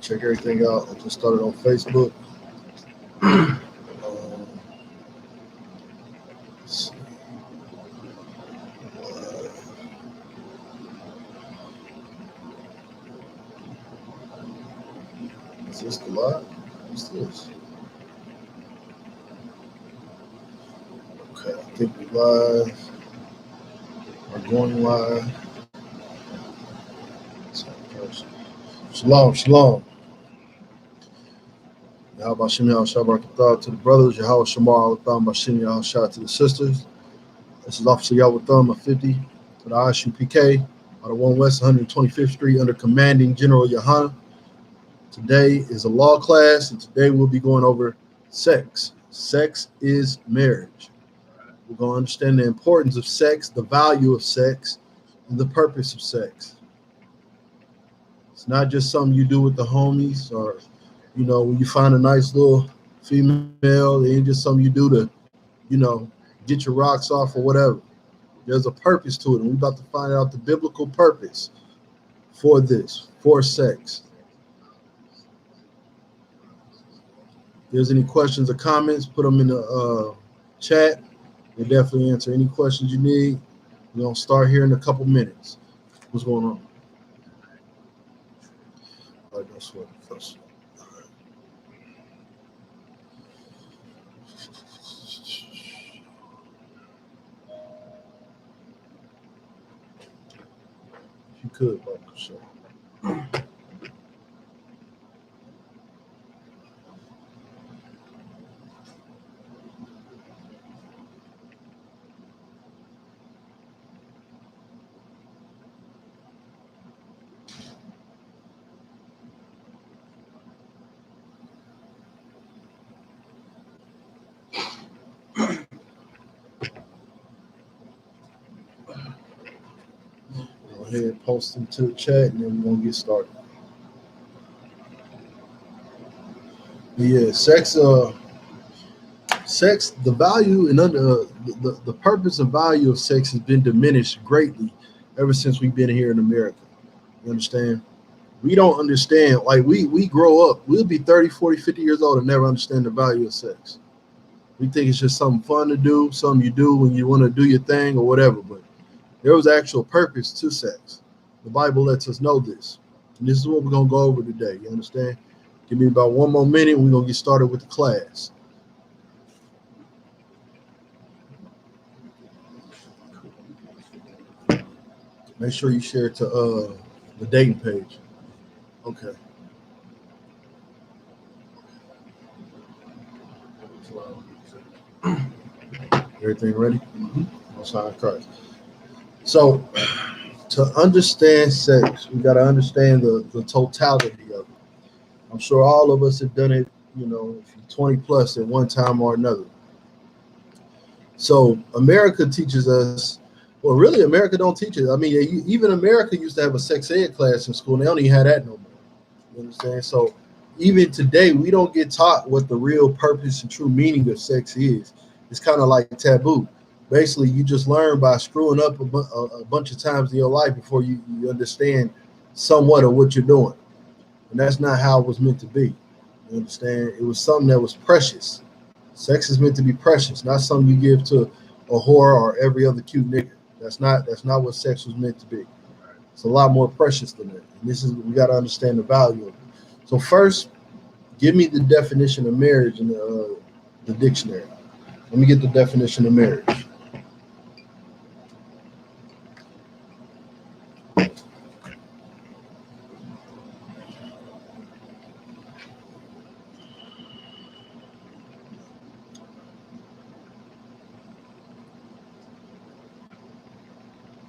Check everything out. I just started on Facebook. Let's see. Is this the live? What's this? Okay, I think we live. We're going live. Shalom, shalom. Yahweh Shem Yahweh Shabbat to the brothers. Yahweh Shamar Alatham Bashim Yahweh Shah to the sisters. This is Officer Yahweh Thumb of 50 for the I.S.U.P.K. out of 1 West 125th Street under Commanding General YAHANNA. Today is a law class, and today we'll be going over sex. Sex is marriage. We're going to understand the importance of sex, the value of sex, and the purpose of sex. It's not just something you do with the homies or, you know, when you find a nice little female, it ain't just something you do to, you know, get your rocks off or whatever. There's a purpose to it, and we're about to find out the biblical purpose for this, for sex. If there's any questions or comments, put them in the chat. We'll definitely answer any questions you need. We're going to start here in a couple minutes. What's going on? All right, that's what. If you could, Michael, sure. Go ahead, post them to the chat, and then we're going to get started. Yeah, sex, the value and the purpose and value of sex has been diminished greatly ever since we've been here in America. You understand? We don't understand, like we grow up, we'll be 30, 40, 50 years old and never understand the value of sex. We think it's just something fun to do, something you do when you want to do your thing or whatever, but there was actual purpose to sex. The Bible lets us know this. And this is what we're going to go over today. You understand? Give me about 1 more minute. We're going to get started with the class. Make sure you share it to the dating page. Okay. Everything ready? Mm-hmm. Most High Christ. So, to understand sex, we got to understand the totality of it. I'm sure all of us have done it, you know, if you're 20 plus at one time or another. So, America teaches us, well, really, America don't teach it. I mean, even America used to have a sex ed class in school, and they don't even have that no more. You understand? So, even today, we don't get taught what the real purpose and true meaning of sex is. It's kind of like taboo. Basically, you just learn by screwing up a bunch of times in your life before you understand somewhat of what you're doing. And that's not how it was meant to be. You understand? It was something that was precious. Sex is meant to be precious, not something you give to a whore or every other cute nigga. That's not what sex was meant to be. It's a lot more precious than that. And this is, we got to understand the value of it. So first, give me the definition of marriage in the dictionary. Let me get the definition of marriage.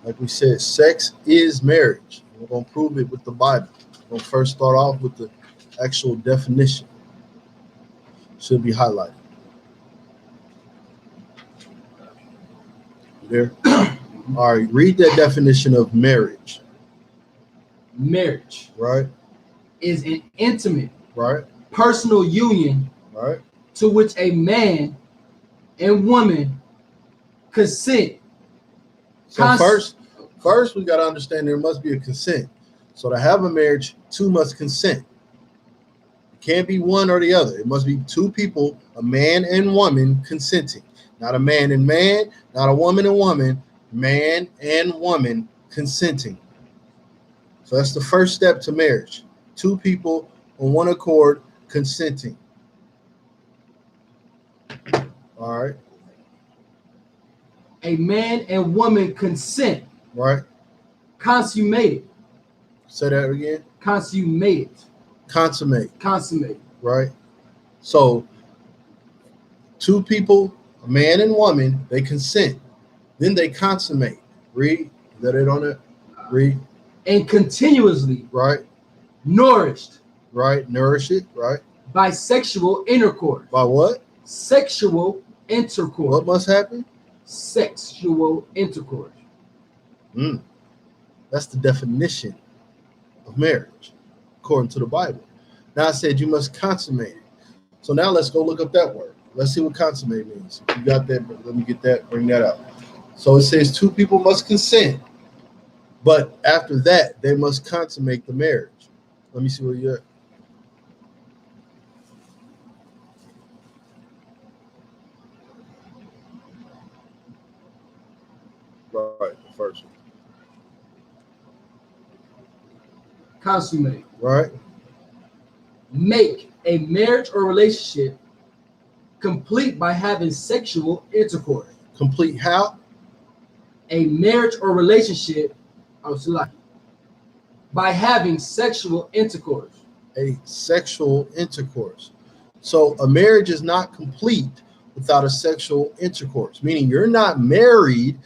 Like we said, sex is marriage. We're going to prove it with the Bible. We're going to first start off with the actual definition. Should be highlighted. There. All right, read that definition of marriage. Marriage, right, is an intimate, right, personal union, right, to which a man and woman consent. So first we got to understand there must be a consent. So to have a marriage, two must consent. Can't be one or the other. It must be two people, a man and woman, consenting. Not a man and man, not a woman and woman, man and woman consenting. So that's the first step to marriage. Two people on one accord consenting. All right. A man and woman consent. Right. Consummated. Say that again. Consummated. Consummate. Consummate. Right. So two people, a man and woman, they consent. Then they consummate. Read. Is that it on it? Read. And continuously. Right. Nourished. Right. Nourish it. Right. By sexual intercourse. By what? Sexual intercourse. What must happen? Sexual intercourse. That's the definition of marriage, according to the Bible. Now I said you must consummate it. So now let's go look up that word. Let's see what consummate means. If you got that, let me get that, bring that out. So it says two people must consent, but after that, they must consummate the marriage. Let me see where you're at. Right, the first one. Consummate. Right. Make a marriage or relationship complete by having sexual intercourse. Complete how? A marriage or relationship, by having sexual intercourse. A sexual intercourse. So a marriage is not complete without a sexual intercourse, meaning you're not married,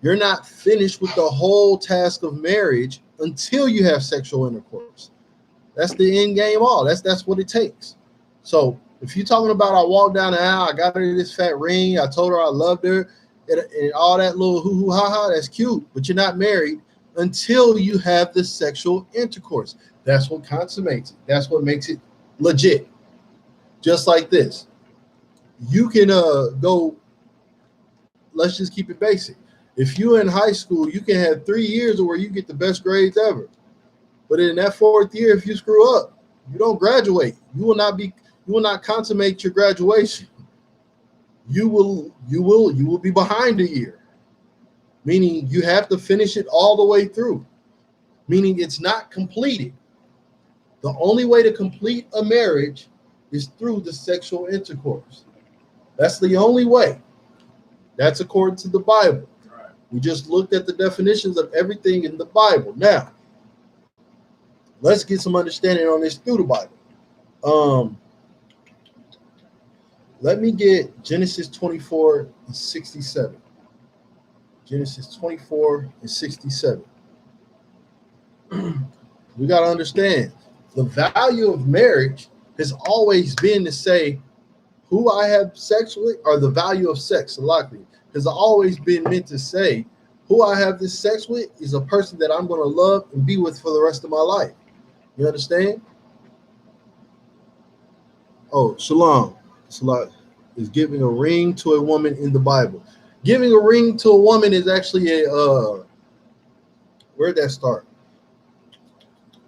you're not finished with the whole task of marriage until you have sexual intercourse. That's the end game all. That's what it takes. So if you're talking about I walked down the aisle, I got her this fat ring, I told her I loved her, and all that little hoo-hoo ha-ha, that's cute, but you're not married until you have the sexual intercourse. That's what consummates it. That's what makes it legit. Just like this. You can go, let's just keep it basic. If you're in high school, you can have 3 years where you get the best grades ever. But in that fourth year, if you screw up, you don't graduate. You will not consummate your graduation. You will be behind a year. Meaning you have to finish it all the way through. Meaning it's not completed. The only way to complete a marriage is through the sexual intercourse. That's the only way. That's according to the Bible. We just looked at the definitions of everything in the Bible. Now, let's get some understanding on this through the Bible. Let me get Genesis 24 and 67. Genesis 24 and 67. We got to understand the value of marriage has always been to say who I have sex with, or the value of sex, likely, has always been meant to say who I have this sex with is a person that I'm going to love and be with for the rest of my life. You understand? Oh, shalom. Salah is giving a ring to a woman in the Bible. Giving a ring to a woman is actually a where'd that start?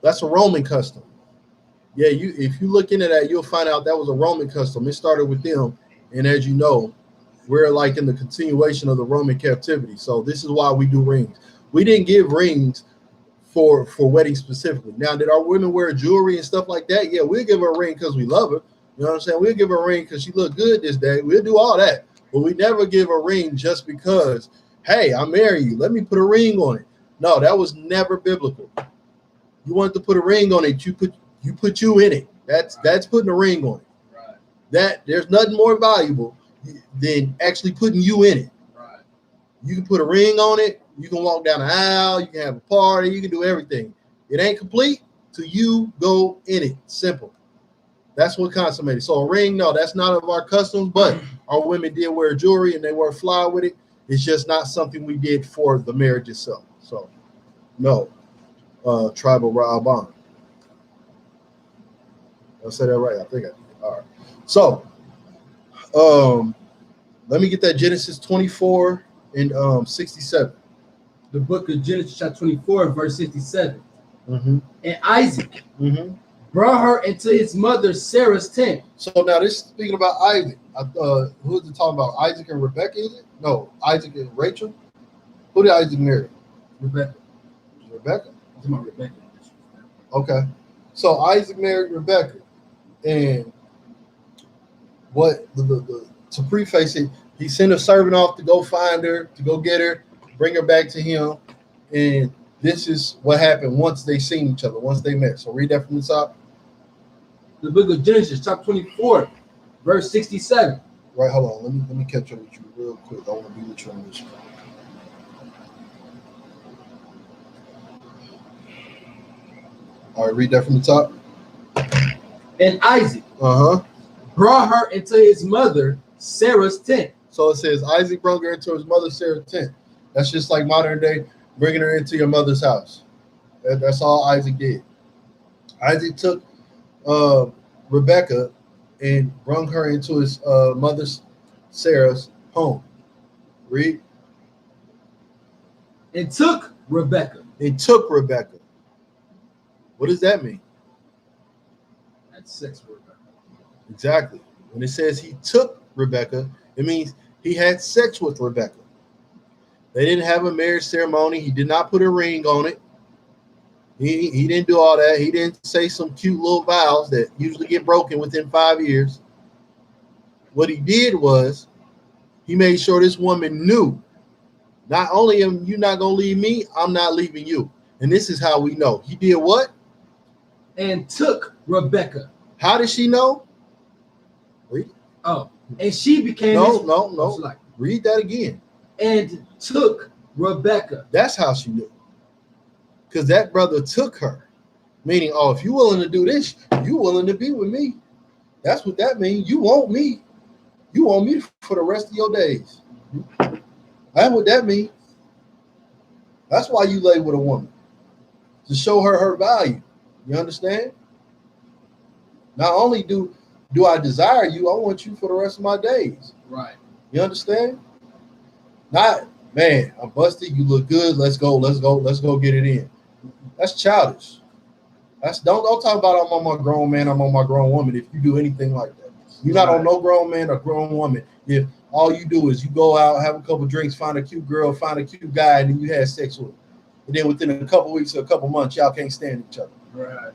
That's a Roman custom. Yeah, if you look into that, you'll find out that was a Roman custom. It started with them, and as you know, we're like in the continuation of the Roman captivity. So this is why we do rings. We didn't give rings for weddings specifically. Now, did our women wear jewelry and stuff like that? Yeah, we'll give her a ring because we love her. You know what I'm saying? We'll give her a ring because she looked good this day. We'll do all that. But we never give a ring just because, hey, I marry you. Let me put a ring on it. No, that was never biblical. You wanted to put a ring on it, you put you in it. That's putting a ring on it. Right. That there's nothing more valuable than actually putting you in it. Right. You can put a ring on it. You can walk down the aisle. You can have a party. You can do everything. It ain't complete till you go in it. Simple. That's what consummated. So a ring, no, that's not of our customs, but our women did wear jewelry and they wore fly with it. It's just not something we did for the marriage itself. So, no, tribal bond. I said that right. I think I did. All right. So, let me get that Genesis 24 and 67. The book of Genesis chapter 24, verse 67. Mm-hmm. And Isaac brought her into his mother Sarah's tent. So now this is speaking about Isaac. Who is it talking about? Isaac and Rebecca, is it? No, Isaac and Rachel. Who did Isaac marry? Rebecca. Rebecca. It's about Rebecca. Okay. So Isaac married Rebecca. And what to preface it, he sent a servant off to go find her, to go get her, bring her back to him. And this is what happened once they seen each other, once they met. So read that from the top. The book of Genesis, chapter 24, verse 67. Right, hold on. Let me catch up with you real quick. I want to be with you on this one. All right, read that from the top. And Isaac Uh-huh. brought her into his mother Sarah's tent. So it says Isaac brought her into his mother Sarah's tent. That's just like modern day bringing her into your mother's house. That's all Isaac did. Isaac took Rebecca and brought her into his mother Sarah's home. Read. And took Rebecca. And took Rebecca. What does that mean? Had sex with Rebecca. Exactly. When it says he took Rebecca, it means he had sex with Rebecca. They didn't have a marriage ceremony. He did not put a ring on it. He didn't do all that. He didn't say some cute little vows that usually get broken within 5 years. What he did was he made sure this woman knew, not only am you not going to leave me, I'm not leaving you. And this is how we know. He did what? And took Rebecca. How did she know? Read. Oh, and she became No. Read that again. And took Rebecca. That's how she knew. Because that brother took her. Meaning, oh, if you're willing to do this, you're willing to be with me. That's what that means. You want me. You want me for the rest of your days. That's what that means. That's why you lay with a woman. To show her her value. You understand? Not only do I desire you, I want you for the rest of my days. Right. You understand? Not, man, I'm busted. You look good. Let's go get it in. That's childish. Don't talk about I'm on my grown man, I'm on my grown woman if you do anything like that. You're not on no grown man or grown woman if all you do is you go out, have a couple drinks, find a cute girl, find a cute guy, and then you have sex with him. And then within a couple weeks or a couple months, y'all can't stand each other. Right. I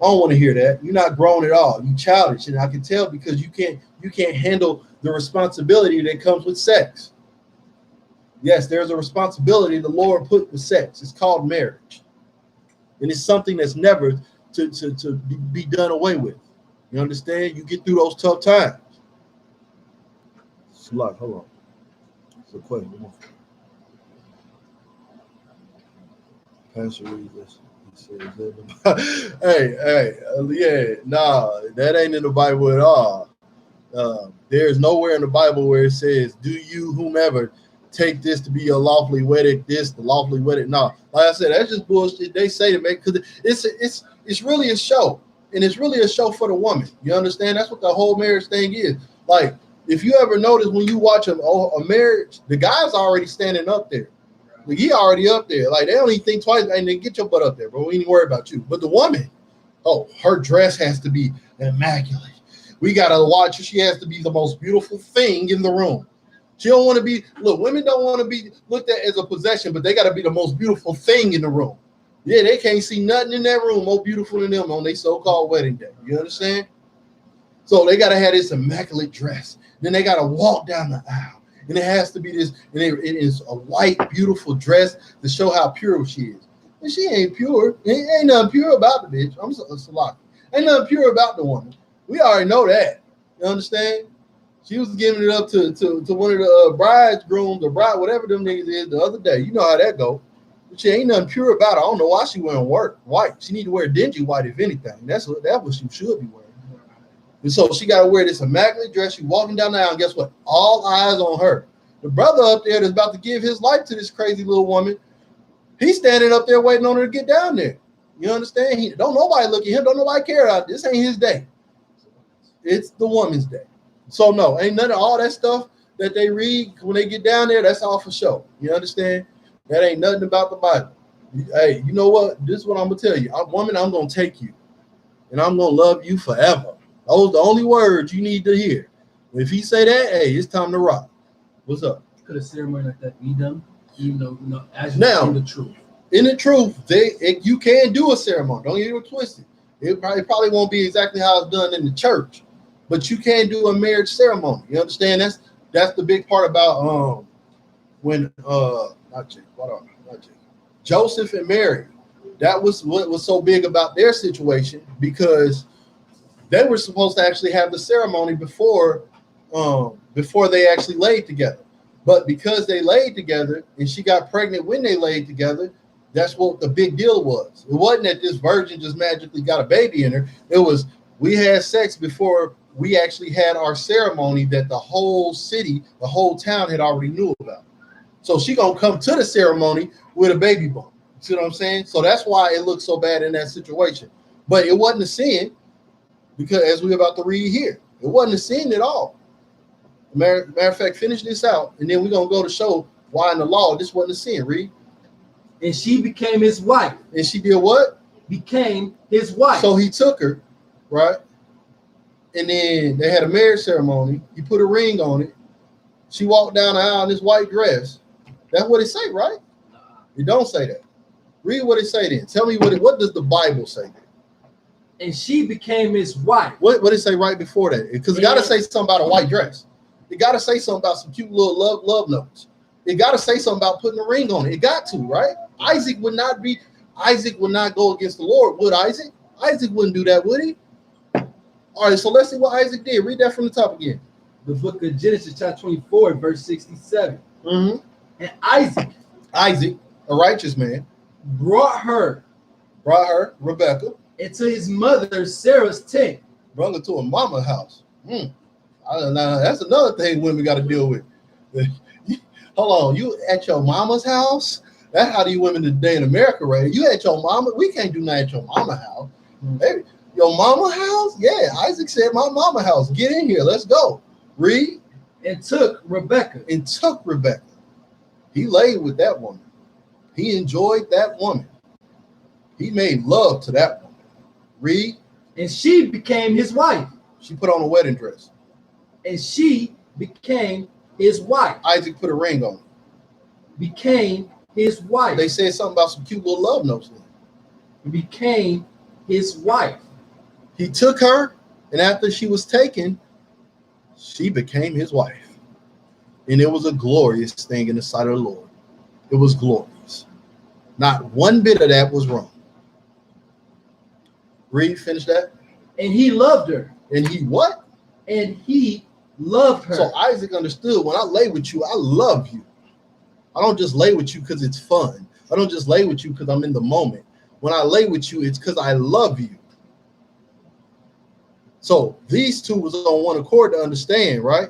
don't want to hear that. You're not grown at all. You childish, and I can tell because you can't handle the responsibility that comes with sex. Yes, there's a responsibility the Lord put with sex. It's called marriage, and it's something that's never to be done away with. You understand? You get through those tough times. Hold on. It's a question. Pastor read this. That ain't in the Bible at all. There's nowhere in the Bible where it says, "Do you, whomever, take this to be your lawfully wedded, the lawfully wedded." No, like I said, that's just bullshit. They say to make because it's really a show, and it's really a show for the woman. You understand? That's what the whole marriage thing is. Like, if you ever notice when you watch a marriage, the guy's already standing up there. Like, he already up there. Like, they don't even think twice. And they get your butt up there, bro. We ain't worry about you. But the woman, her dress has to be immaculate. We gotta watch her. She has to be the most beautiful thing in the room. She don't want to be. Look, women don't want to be looked at as a possession, but they gotta be the most beautiful thing in the room. Yeah, they can't see nothing in that room more beautiful than them on their so-called wedding day. You understand? So they gotta have this immaculate dress. Then they gotta walk down the aisle. And it has to be this, and it is a white, beautiful dress to show how pure she is. And she ain't pure. Ain't nothing pure about the bitch. I'm Salaki. Ain't nothing pure about the woman. We already know that. You understand? She was giving it up to one of the bridegrooms or bride, whatever them niggas is, the other day. You know how that go. But she ain't nothing pure about it. I don't know why she wearing white. She need to wear dingy white, if anything. That's what she should be wearing. And so she got to wear this immaculate dress. She's walking down the aisle, and guess what? All eyes on her. The brother up there that's about to give his life to this crazy little woman, he's standing up there waiting on her to get down there. You understand? Don't nobody look at him. Don't nobody care about this. Ain't his day. It's the woman's day. So no, ain't none of all that stuff that they read when they get down there. That's all for show. You understand? That ain't nothing about the Bible. Hey, you know what? This is what I'm gonna tell you. Woman, I'm gonna take you. and I'm gonna love you forever. Those the only words you need to hear. If he say that, hey, it's time to rock. What's up? Could a ceremony like that be done? Even though, as you Now, know the truth. In the truth, you can do a ceremony. Don't get it twisted. It probably won't be exactly how it's done in the church, but you can do a marriage ceremony. You understand? That's the big part about when Joseph and Mary. That was what was so big about their situation, because they were supposed to actually have the ceremony before they actually laid together. But because they laid together and she got pregnant when they laid together, that's what the big deal was. It wasn't that this virgin just magically got a baby in her. It was, we had sex before we actually had our ceremony that the whole city, the whole town had already knew about. So she gonna come to the ceremony with a baby bump. See what I'm saying? So that's why it looks so bad in that situation. But it wasn't a sin, because as we're about to read here, it wasn't a sin at all. Matter of fact, finish this out, and then we're gonna go to show why in the law this wasn't a sin. Read. And she became his wife. And she did what? Became his wife. So he took her, right? And then they had a marriage ceremony. He put a ring on it. She walked down the aisle in this white dress. That's what it say, right? It don't say that. Read what it say then. Tell me what does the Bible say then? And she became his wife. What did it say right before that? Because it got to say something about a white dress. It got to say something about some cute little love notes. It got to say something about putting a ring on it. It got to, right? Isaac would not go against the Lord, would Isaac? Isaac wouldn't do that, would he? All right, so let's see what Isaac did. Read that from the top again. The book of Genesis, chapter 24, verse 67. Mm-hmm. And Isaac, a righteous man, brought her, Rebecca, into his mother Sarah's tent. Brought her to a mama's house. That's another thing women got to deal with. Hold on, you at your mama's house? That's how these women today in America, right? You at your mama? We can't do nothing at your mama house. Hey, your mama house? Yeah, Isaac said my mama house. Get in here. Let's go. Read. And took Rebecca. He laid with that woman. He enjoyed that woman. He made love to that woman. Read. And she became his wife. She put on a wedding dress. And she became his wife. Isaac put a ring on her. Became his wife. They said something about some cute little love notes. Became his wife. He took her, and after she was taken, she became his wife. And it was a glorious thing in the sight of the Lord. It was glorious. Not one bit of that was wrong. Read, finish that. And he loved her. And he what? And he loved her. So Isaac understood, when I lay with you, I love you. I don't just lay with you because it's fun. I don't just lay with you because I'm in the moment. When I lay with you, it's because I love you. So these two was on one accord to understand, right?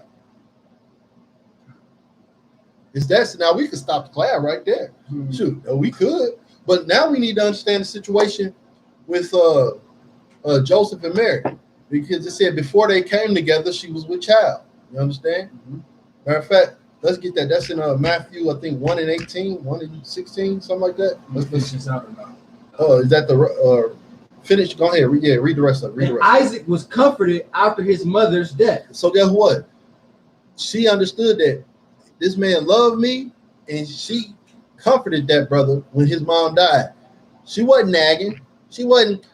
Now we could stop the class right there. Mm-hmm. Shoot, we could. But now we need to understand the situation with Joseph and Mary. Because it said before they came together, she was with child. You understand? Mm-hmm. Matter of fact, let's get that. That's in Matthew, I think 1:18, 1:16, something like that. Let's this out now. Is that the finish? Go ahead. Read the rest of it. Isaac was comforted after his mother's death. So guess what? She understood that this man loved me, and she comforted that brother when his mom died. She wasn't nagging. She wasn't,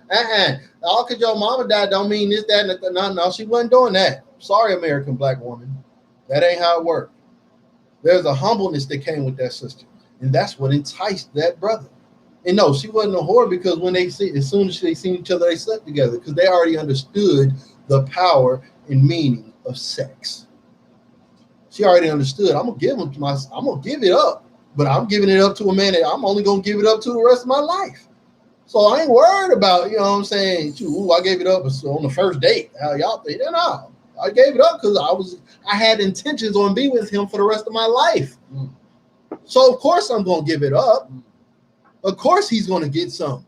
all because your mama died don't mean this, that, and no, she wasn't doing that. Sorry, American black woman. That ain't how it worked. There's a humbleness that came with that sister, and that's what enticed that brother. And no, she wasn't a whore, because when as soon as they seen each other, they slept together, because they already understood the power and meaning of sex. She already understood. I'm gonna give it up, but I'm giving it up to a man that I'm only gonna give it up to the rest of my life. So I ain't worried about, you know what I'm saying? I gave it up on the first date. How y'all think? No, I gave it up because I had intentions on being with him for the rest of my life. Mm. So of course I'm gonna give it up. Mm. Of course he's gonna get some,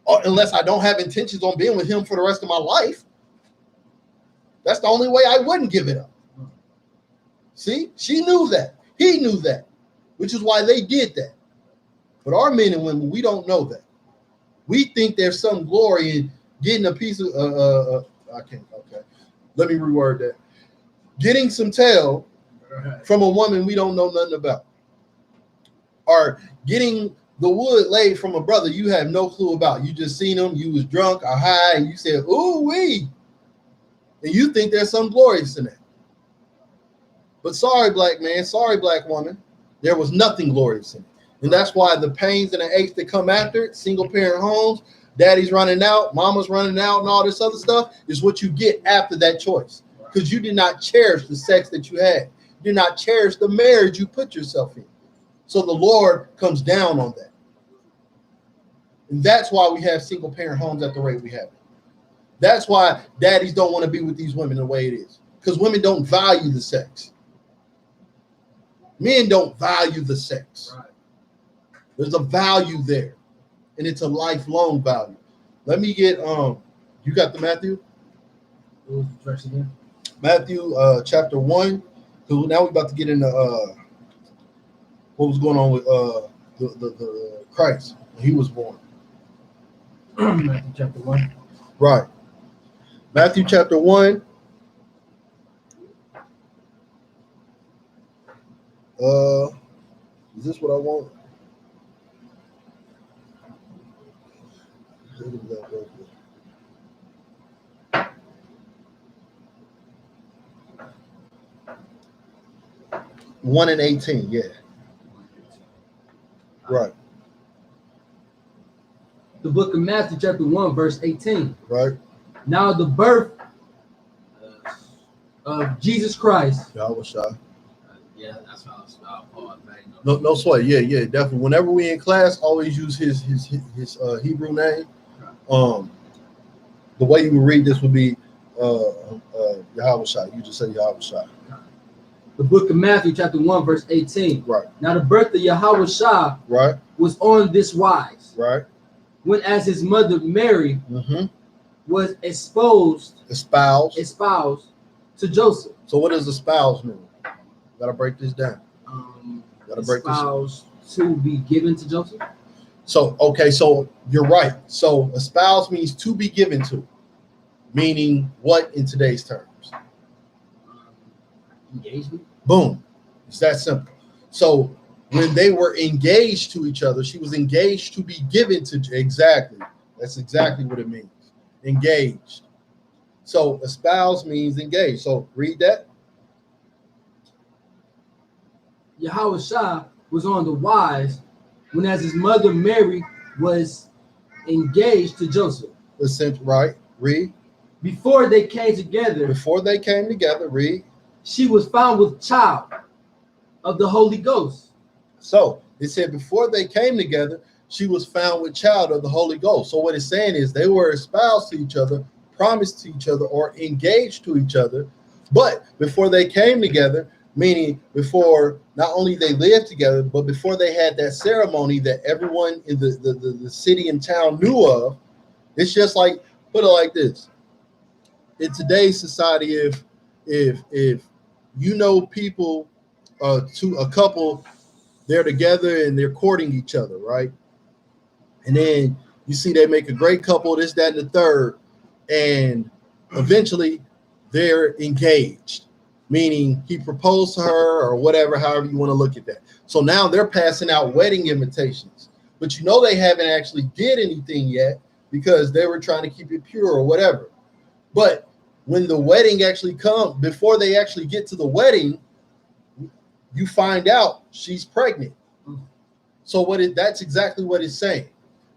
or unless I don't have intentions on being with him for the rest of my life. That's the only way I wouldn't give it up. See, she knew that. He knew that, which is why they did that. But our men and women, we don't know that. We think there's some glory in getting a piece of I can't. Okay, let me reword that. Getting some tail from a woman we don't know nothing about, or getting the wood laid from a brother you have no clue about. You just seen him, you was drunk or high, and you said, "Ooh wee," and you think there's some glorious in that. But sorry, black man, sorry, black woman, there was nothing glorious in it. And that's why the pains and the aches that come after it, single parent homes, daddy's running out, mama's running out, and all this other stuff is what you get after that choice. Because you did not cherish the sex that you had. You did not cherish the marriage you put yourself in. So the Lord comes down on that. And that's why we have single parent homes at the rate we have it. That's why daddies don't want to be with these women the way it is. Because women don't value the sex. Men don't value the sex. Right. There's a value there, and it's a lifelong value. Let me get you got the Matthew? What was the verse again? Matthew chapter 1. So now we're about to get into what was going on with the Christ when he was born. Matthew chapter 1. Right. Matthew chapter 1. Is this what I want? 1 and 18, yeah. Right. The book of Matthew, chapter 1, verse 18. Right. Now the birth of Jesus Christ. YAHANNA. Yeah, that's what I was Paul. No sweat. Yeah, definitely. Whenever we in class, always use his Hebrew name. The way you would read this would be YAHANNA. You just say YAHANNA. The book of Matthew, chapter 1, verse 18. Right. Now the birth of YAHANNA right. was on this wise. Right. When as his mother Mary was espoused to Joseph. So what does espouse mean? Gotta break this down. Espoused to be given to Joseph. So okay, so you're right. So espouse means to be given to, meaning what in today's terms? Engagement. Boom. It's that simple. So when they were engaged to each other, she was engaged to be given to. Exactly. That's exactly what it means. Engaged. So espouse means engaged. So read that. YAHANNA was on the wise when as his mother Mary was engaged to Joseph. Listen, right. Read. Before they came together. Read. She was found with child of the Holy Ghost. So it said before they came together, she was found with child of the Holy Ghost. So what it's saying is they were espoused to each other, promised to each other, or engaged to each other. But before they came together, meaning before not only they lived together, but before they had that ceremony that everyone in the city and town knew of, it's just like, put it like this. In today's society, if you know people, to a couple, they're together and they're courting each other, right? And then you see they make a great couple, this, that, and the third, and eventually they're engaged, meaning he proposed to her or whatever, however you want to look at that. So now they're passing out wedding invitations, but you know they haven't actually did anything yet because they were trying to keep it pure or whatever. But when the wedding actually comes, before they actually get to the wedding, you find out she's pregnant. So that's exactly what it's saying.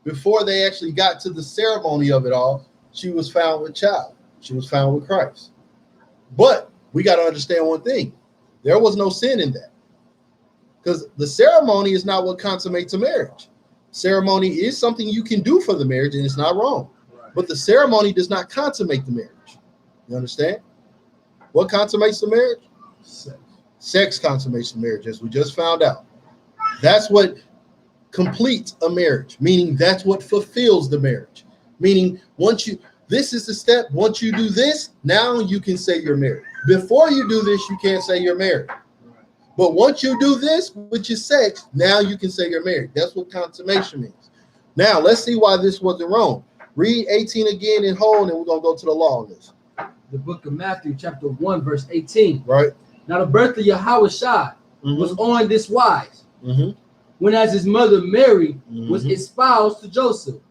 Before they actually got to the ceremony of it all, she was found with child. She was found with Christ. But we got to understand one thing. There was no sin in that. Because the ceremony is not what consummates a marriage. Ceremony is something you can do for the marriage, and it's not wrong. Right. But the ceremony does not consummate the marriage. You understand? What consummates the marriage? Sex consummates the marriage, as we just found out. That's what completes a marriage, meaning that's what fulfills the marriage. Meaning this is the step, once you do this, now you can say you're married. Before you do this, you can't say you're married. But once you do this, which is sex, now you can say you're married. That's what consummation means. Now, let's see why this wasn't wrong. Read 18 again in whole, and then we're gonna go to the law on this. The book of Matthew, chapter 1, verse 18. Right. Now the birth of Yahushua was on this wise. When as his mother Mary was espoused to Joseph.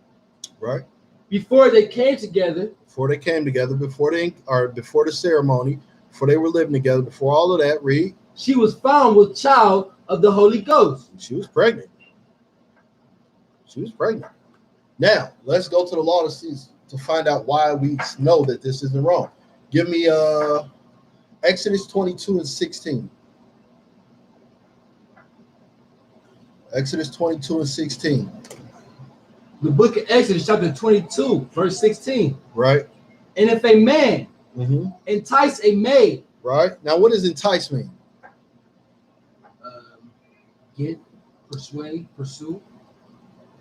Right. Before they came together. Before the ceremony, before they were living together, before all of that, read. She was found with child of the Holy Ghost. She was pregnant. Now, let's go to the law to find out why we know that this isn't wrong. Give me Exodus 22 and 16. Exodus 22 and 16. The book of Exodus, chapter 22, verse 16. Right. And if a man entice a maid. Right. Now, what does entice mean? Get, persuade, pursue.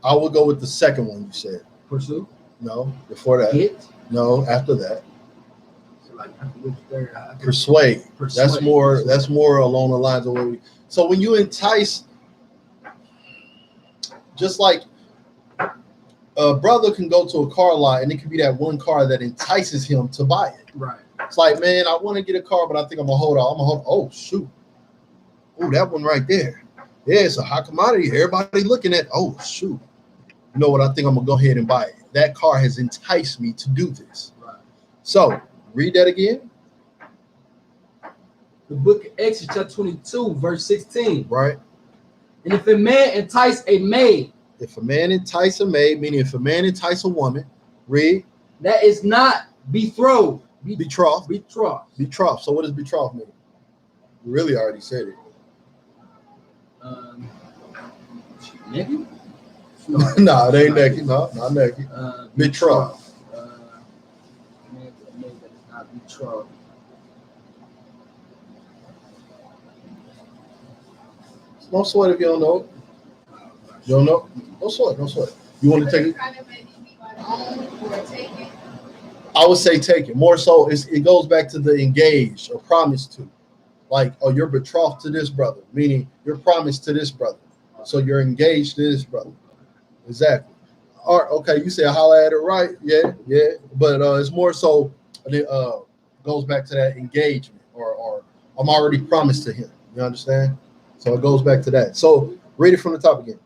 I will go with the second one you said. Pursue? No, before that. Get? No, after that. So like after third, persuade. That's more along the lines of what we. So when you entice, just like a brother can go to a car lot and it could be that one car that entices him to buy it. Right. It's like, man, I want to get a car, but I think I'm gonna hold on. Oh shoot. Oh, that one right there. Yeah, it's a hot commodity. Everybody looking at. Oh shoot. You know what? I think I'm gonna go ahead and buy it. That car has enticed me to do this. Right. So read that again. The book of Exodus, chapter 22, verse 16. Right. And if a man entice a maid. If a man entice a maid, meaning if a man entice a woman, read. That is not betrothed. Betrothed. Betrothed. So what does betrothed mean? You really already said it. Naked? No, it ain't naked. No, not naked. Betrothed. Man that is not betrothed. Don't sweat if you don't know. You don't know? Don't sweat. You want to take it? I would say take it. More so, it goes back to the engaged or promised to. Like, oh, you're betrothed to this brother, meaning you're promised to this brother. So you're engaged to this brother. Exactly. All right, okay, you say holla at it, right? Yeah. But it's more so it goes back to that engagement or I'm already promised to him. You understand? So it goes back to that. So read it from the top again.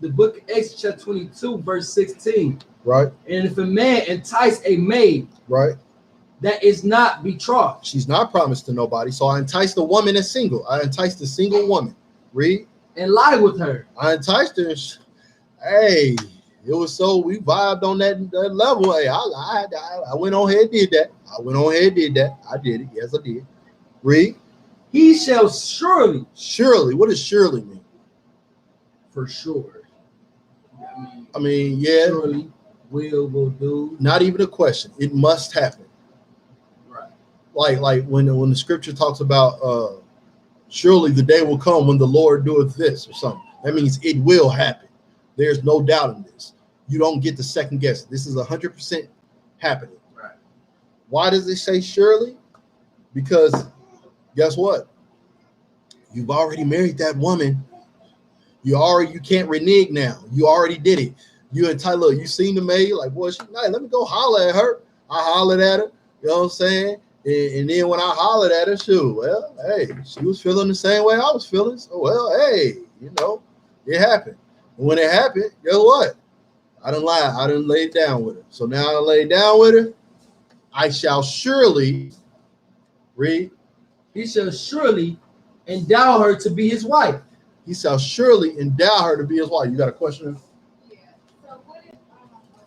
The book of Exodus, chapter 22, verse 16. Right. And if a man entice a maid. Right. That is not betrothed. She's not promised to nobody. So I enticed the woman that's single. I enticed the single woman. Read. And lie with her. I enticed her. Hey, it was so we vibed on that level. Hey, I lied. I went on ahead and did that. I did it. Yes, I did. Read. He shall surely. Surely. What does surely mean? For sure. I mean, yeah. Surely. Will do. Not even a question. It must happen. Right. Like when the scripture talks about surely the day will come when the Lord doeth this or something. That means it will happen. There's no doubt in this. You don't get to second guess. This is 100% happening. Right. Why does it say surely? Because guess what? You've already married that woman. You can't renege now. You already did it. You and Tyler, you seen the maid, like, boy, let me go holler at her. I hollered at her, you know what I'm saying? And then when I hollered at her, well, hey, she was feeling the same way I was feeling. So, well, hey, it happened. And when it happened, guess what? I didn't lie. I didn't lay down with her. So now I lay down with her. I shall surely, read. He shall surely endow her to be his wife. He shall surely endow her to be his wife. You got a question? Yeah. So what if a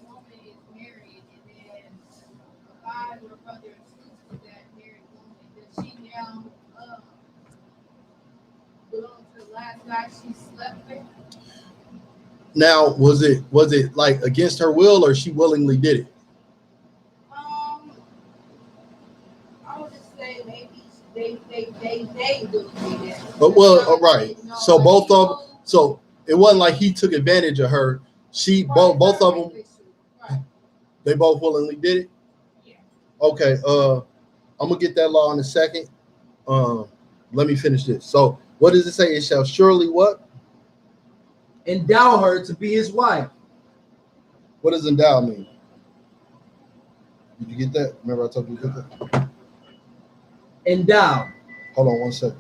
woman is married and then a father or brother sleeps with that married woman? Does she now belong to the last guy she slept with? Now, was it like against her will or she willingly did it? I would just say maybe they will do that. Well, right. So both of them. So it wasn't like he took advantage of her. She both of them. Right. They both willingly did it. Yeah. Okay. I'm gonna get that law in a second. Let me finish this. So what does it say? It shall surely what? Endow her to be his wife. What does endow mean? Did you get that? Remember I told you to get that? Endow. Hold on 1 second.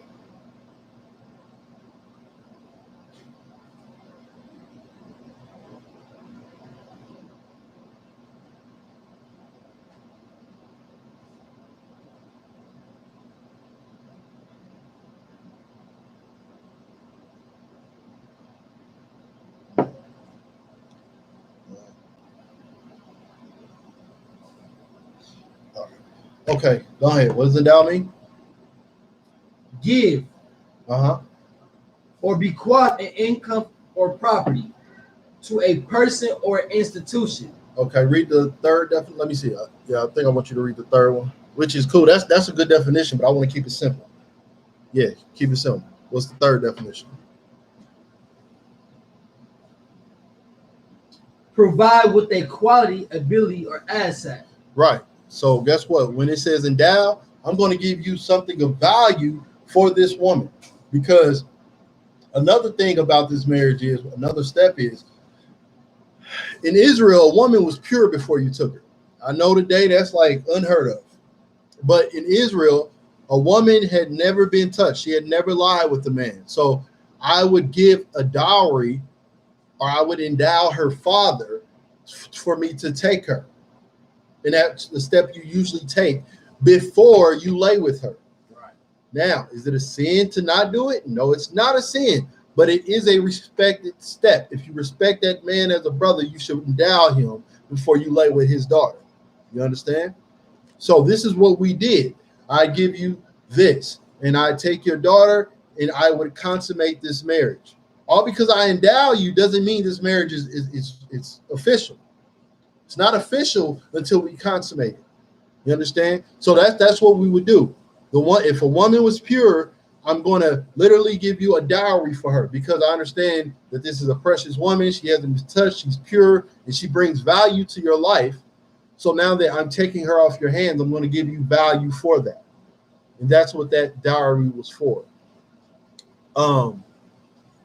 Okay, go ahead. What does endow mean? Give Uh-huh. or bequeath an income or property to a person or institution. Okay, read the third definition. Let me see. Yeah, I think I want you to read the third one, which is cool. That's a good definition, but I want to keep it simple. Yeah, keep it simple. What's the third definition? Provide with a quality, ability, or asset. Right. So guess what? When it says endow, I'm going to give you something of value for this woman, because another thing about this marriage is, another step is, in Israel, a woman was pure before you took her. I know today that's like unheard of, but in Israel, a woman had never been touched. She had never lied with a man. So I would give a dowry, or I would endow her father for me to take her. And that's the step you usually take before you lay with her. Right. Now, is it a sin to not do it? No, it's not a sin, but it is a respected step. If you respect that man as a brother, you should endow him before you lay with his daughter. You understand? So this is what we did. I give you this, and I take your daughter, and I would consummate this marriage. All because I endow you doesn't mean this marriage is official. It's not official until we consummate it. You understand? So that's what we would do. If a woman was pure, I'm going to literally give you a dowry for her, because I understand that this is a precious woman. She hasn't been touched. She's pure, and she brings value to your life. So now that I'm taking her off your hands, I'm going to give you value for that. And that's what that dowry was for.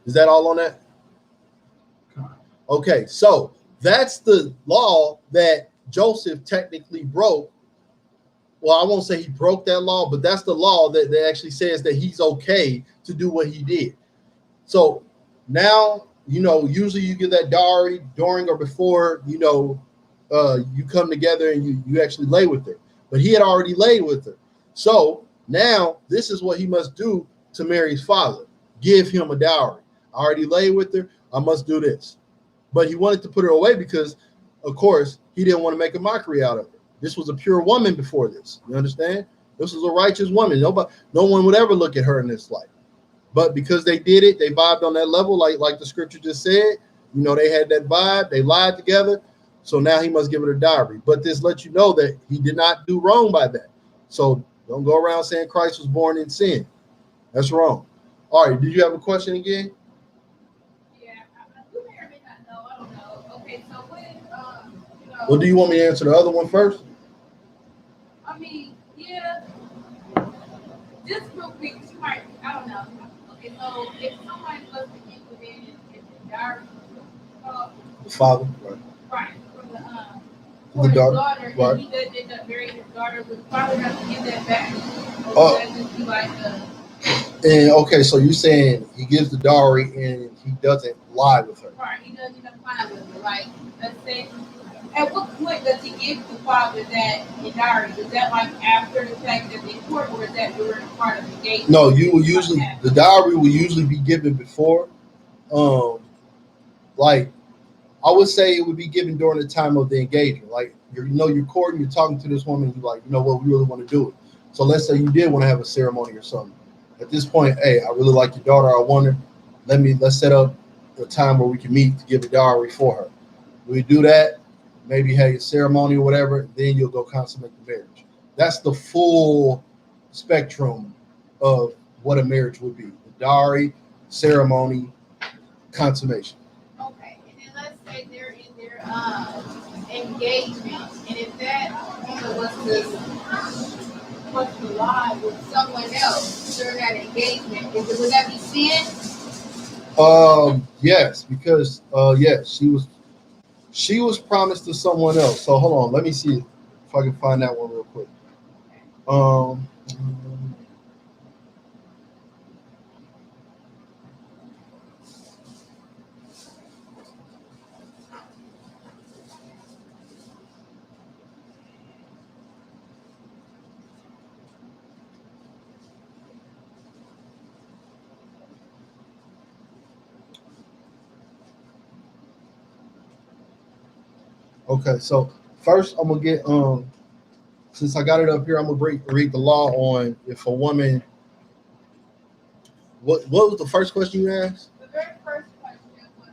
Is that all on that? Okay, so that's the law that Joseph technically broke. Well, I won't say he broke that law, but that's the law that actually says that he's okay to do what he did. So now, usually you get that dowry during or before, you come together and you actually lay with her. But he had already laid with her. So now this is what he must do to Mary's father. Give him a dowry. I already laid with her. I must do this. But he wanted to put her away because, of course, he didn't want to make a mockery out of her. This was a pure woman before this. You understand? This was a righteous woman. No one would ever look at her in this light. But because they did it, they vibed on that level, like the scripture just said. They had that vibe. They lied together. So now he must give it a dowry. But this lets you know that he did not do wrong by that. So don't go around saying Christ was born in sin. That's wrong. All right. Did you have a question again? Yeah, you may or may not know. I don't know. Okay, so when Well, do you want me to answer the other one first? I mean, yeah, just real quick, right? I don't know. Okay, so if somebody was to get within the dowry, The father, right? right, from The his daughter, daughter, right. and he does end up marrying his daughter, would the father have to give that back? Or Oh. would that just be like And okay, so you're saying he gives the dowry and he doesn't lie with her. right, he doesn't end up fine with her. Like, let's say, at what point does he give the father that in dowry? Is that like after the fact that they court, or is that during part of the engagement? No, the dowry will usually be given before. Like I would say it would be given during the time of the engagement. Like you're courting, you're talking to this woman, you're like, what, we really want to do it. So let's say you did want to have a ceremony or something. At this point, hey, I really like your daughter. I want her. Let's set up a time where we can meet to give a dowry for her. We do that, maybe have a ceremony or whatever, then you'll go consummate the marriage. That's the full spectrum of what a marriage would be: the dowry, ceremony, consummation. Okay, and then let's say they're in their engagement, and if that woman was to lie with someone else during that engagement, would that be sin? Yes, because yes, She was promised to someone else. So hold on, let me see if I can find that one real quick. Um, okay, so first I'm gonna get since I got it up here, I'm gonna read the law on if a woman. What was the first question you asked? The very first question was,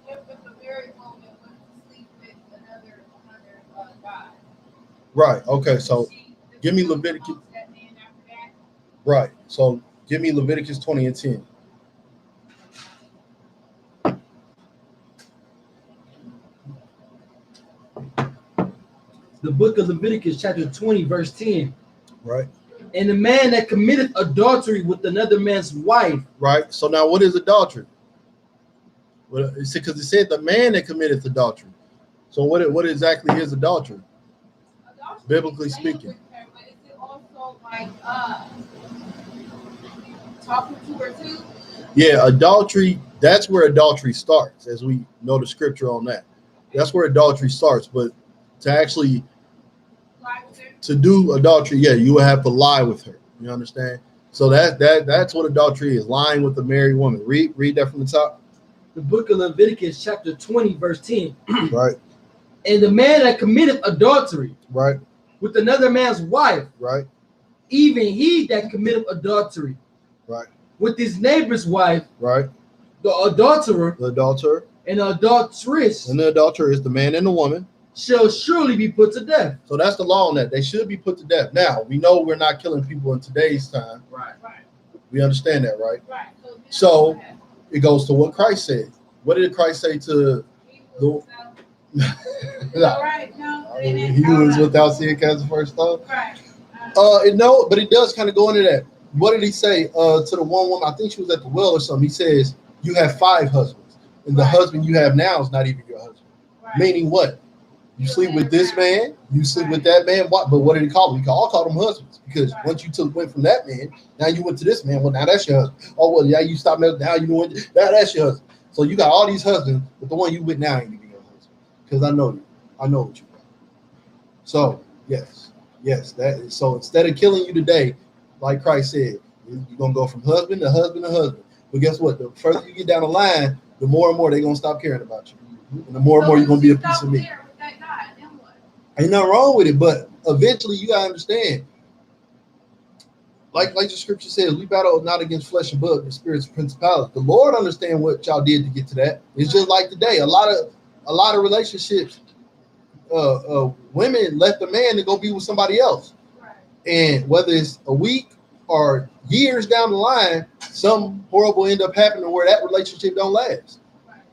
if a married woman was to sleep with another guy. Right. Okay. So give me Leviticus. That man after that. Right. So give me Leviticus 20 and 10. The book of Leviticus, chapter 20, verse 10. Right. And the man that committeth adultery with another man's wife. Right. So now what is adultery? Well, it's because it said the man that committed adultery. So what exactly is adultery? Adultery Biblically is laying speaking. with her, but is it also like talking to her too? Yeah, adultery, that's where adultery starts, as we know the scripture on that. That's where adultery starts. But to actually Lie with her? to do adultery, yeah, you would have to lie with her. You understand? So that's what adultery is, lying with a married woman. Read that from the top. The book of Leviticus, chapter 20, verse 10. Right. And the man that committeth adultery Right. with another man's wife, Right. even he that committeth adultery Right. with his neighbor's wife, Right. the adulterer The adulterer and the adulteress and the adulterer is the man and the woman. shall surely be put to death. So that's the law on that. They should be put to death. Now, we know we're not killing people in today's time. Right. We understand that, right? Right. So it goes to what Christ said. What did Christ say to the Right. No. he was without sin cast the first stone? Right. No, but it does kind of go into that. What did he say to the one woman? I think she was at the well or something. He says, you have 5 husbands, and the husband you have now is not even your husband. Right. Meaning what? You sleep with this man, you sleep with that man. What? But what did he call them? He all called them husbands, because once you went from that man, now you went to this man. Well, now that's your husband. Oh well, yeah, you stopped now. Now you know now that's your husband. So you got all these husbands, but the one you with now ain't even your husband, because I know you. I know what you got. So yes, that is, so instead of killing you today, like Christ said, you're gonna go from husband to husband to husband. But guess what? The further you get down the line, the more and more they're gonna stop caring about you, and the more and more you're gonna be a piece of meat. Ain't nothing wrong with it, but eventually you gotta understand. Like the scripture says, we battle not against flesh and blood, but spirits and principalities. The Lord understand what y'all did to get to that. It's just like today. A lot of relationships, women left a man to go be with somebody else. And whether it's a week or years down the line, some horrible end up happening where that relationship don't last.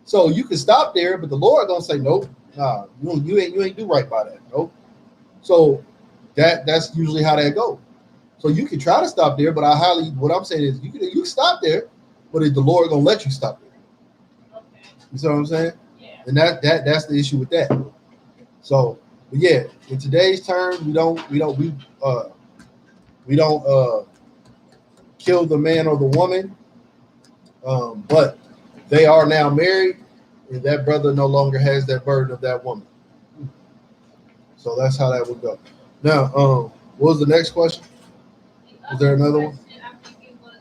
So you can stop there, but the Lord gonna say, nope, nah, you ain't do right by that. Nope. So that's usually how that goes. So you can try to stop there, but what I'm saying is you can stop there, but is the Lord gonna let you stop there? Okay. You see what I'm saying? Yeah. And that's the issue with that. So, but yeah, in today's terms, we don't kill the man or the woman, but they are now married, and that brother no longer has that burden of that woman. So that's how that would go. Now, what was the next question? Is there another one? I think it was,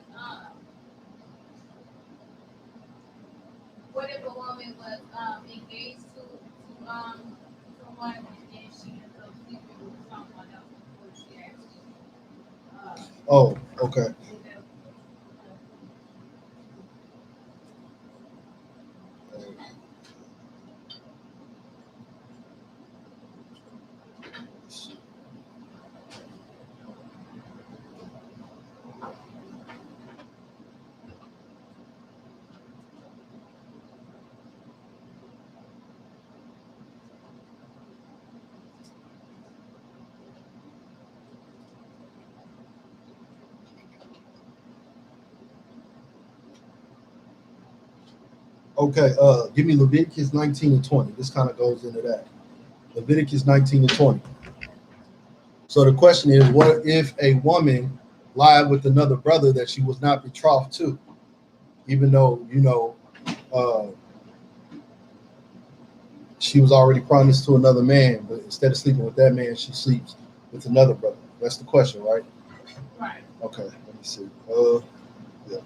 what if a woman was engaged to someone and then she ends up sleeping with someone else before she actually Oh, okay. Okay, give me Leviticus 19 and 20. This kind of goes into that. Leviticus 19 and 20. So the question is, what if a woman lied with another brother that she was not betrothed to, even though, she was already promised to another man, but instead of sleeping with that man, she sleeps with another brother? That's the question, right? Right. Okay, let me see. Yeah.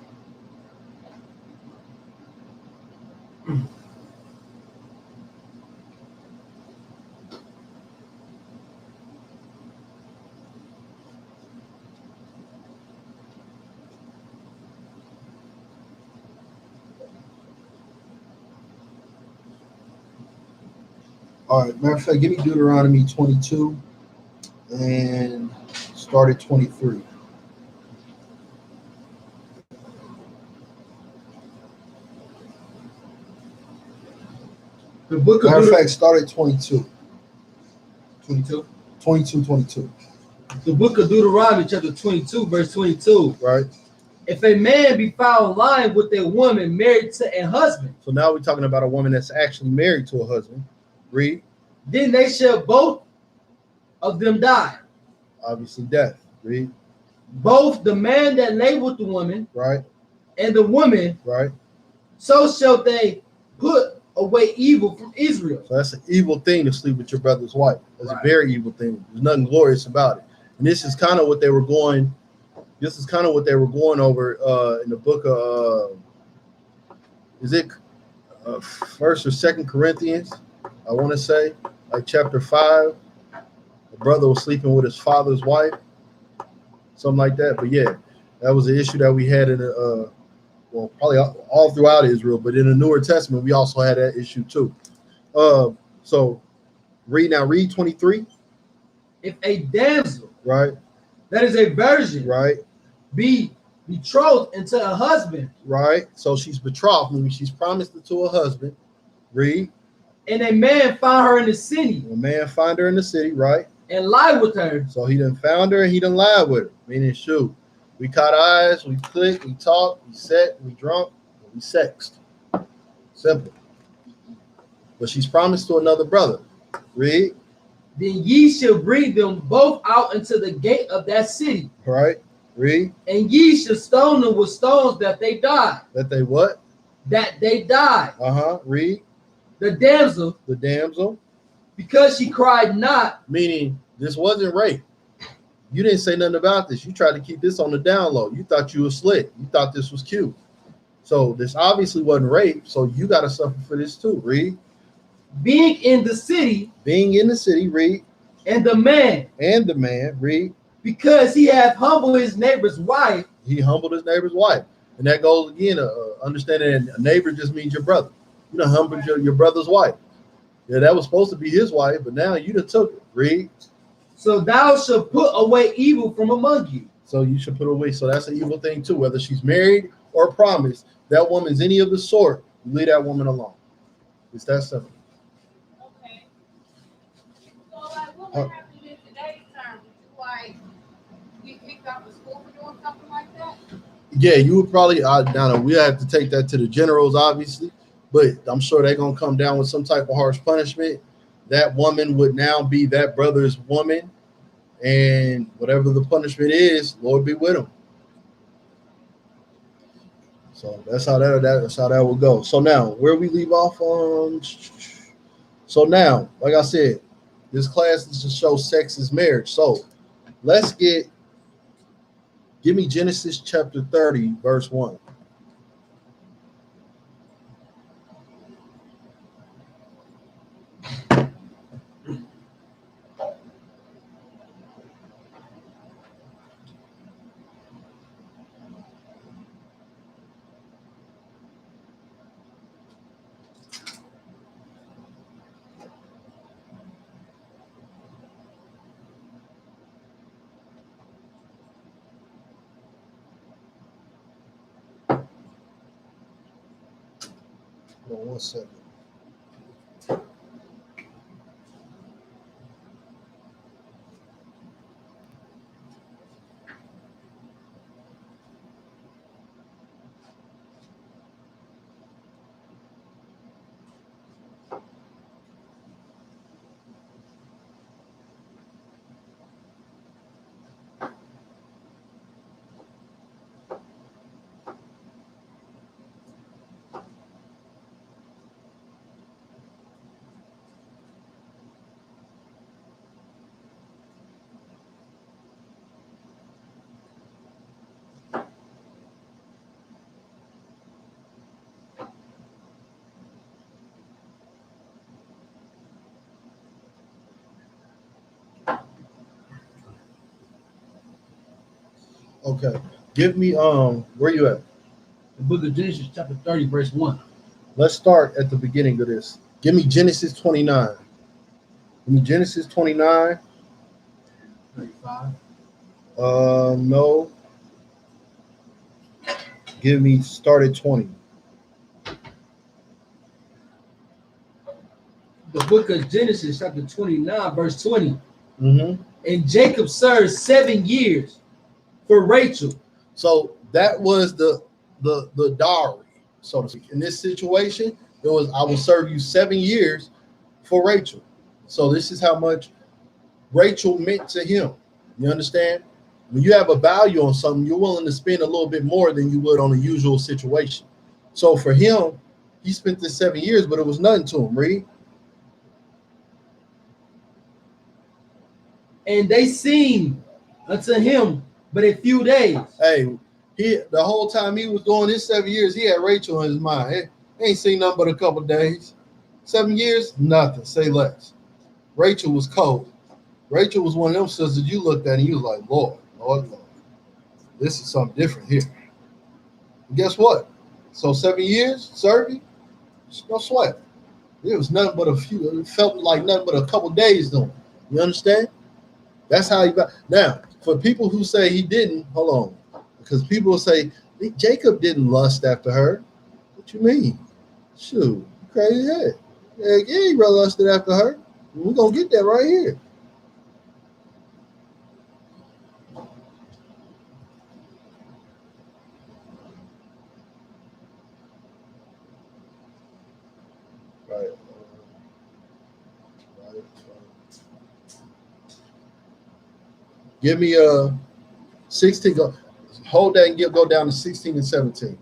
All right, matter of fact, give me Deuteronomy 22 and start at 23. The book of Matter of Deuteronomy. fact, start at 22. 22. 22. The book of Deuteronomy, chapter 22, verse 22. Right? If a man be found lying with a woman married to a husband, So now we're talking about a woman that's actually married to a husband. Read. then they shall both of them die. Obviously, death. Read. Both the man that lay with the woman, Right? and the woman, Right? so shall they put away evil from Israel. So that's an evil thing to sleep with your brother's wife. That's Right. a very evil thing. There's nothing glorious about it. And this is kind of what they were going. This is kind of what they were going over in the book of. Is it First or Second Corinthians? I want to say like chapter 5. A brother was sleeping with his father's wife, something like that. But yeah, that was an issue that we had in well, probably all throughout Israel, but in the Newer Testament, we also had that issue too. So read 23. If a damsel, Right, that is a virgin, right, be betrothed into a husband, right. So she's betrothed, meaning she's promised it to a husband. Read. and a man found her in the city A man find her in the city, right? and lie with her, So he done found her and he done lied with her. Meaning, shoot, we caught eyes, we clicked, we talked, we sat, we drunk, we sexed. Simple. But she's promised to another brother. Read. then ye shall bring them both out into the gate of that city, Right. Read. and ye shall stone them with stones that they die. That they what? That they die. Read. The damsel, The damsel. because she cried not. Meaning this wasn't rape. You didn't say nothing about this. You tried to keep this on the down low. You thought you were slick. You thought this was cute. So this obviously wasn't rape. So you got to suffer for this too. Read. Being in the city. Being in the city. Read. And the man. And the man. Read. Because he hath humbled his neighbor's wife. He humbled his neighbor's wife. And that goes again, understanding a neighbor just means your brother. You done humbled your brother's wife. Yeah, that was supposed to be his wife, but now you done took it. Read. So thou shalt put away evil from among you. So you should put away. So that's an evil thing too. Whether she's married or promised, that woman's any of the sort, you leave that woman alone. It's that simple. Okay. So, like, what would happen in today's terms? Like, get kicked out of school for doing something like that? Yeah, you would probably. Now we have to take that to the generals, obviously, but I'm sure they're gonna come down with some type of harsh punishment. That woman would now be that brother's woman, and whatever the punishment is, Lord be with him. So that's how that will go. So now, where we leave off on. So now, like I said, this class is to show sex is marriage. So let's give me Genesis chapter 30, verse 1. Hold on 1 second. Okay. Give me where you at? The book of Genesis, chapter 30, verse 1. Let's start at the beginning of this. Give me Genesis 29. Give me Genesis 29. 35. No. Give me start at 20. The book of Genesis, chapter 29, verse 20. Mm-hmm. And Jacob served 7 years for Rachel. So that was the dowry, so to speak. In this situation, it was I will serve you 7 years for Rachel. So this is how much Rachel meant to him. You understand? When you have a value on something, you're willing to spend a little bit more than you would on a usual situation. So for him, he spent this 7 years, but it was nothing to him. Read. And they seemed unto him but a few days. Hey, the whole time he was doing his 7 years, he had Rachel in his mind. He ain't seen nothing but a couple of days. 7 years, nothing. Say less. Rachel was cold. Rachel was one of them sisters you looked at and you was like, Lord, Lord, Lord. This is something different here. And guess what? So 7 years serving, no sweat. It was nothing but a few. It felt like nothing but a couple of days doing. You understand? That's how he got. Now, for people who say he didn't, hold on. Because people will say, Jacob didn't lust after her. What you mean? Shoot, you crazy head. Yeah, he lusted after her. We're going to get that right here. Right. Give me 16. Hold that and go down to 16 and 17.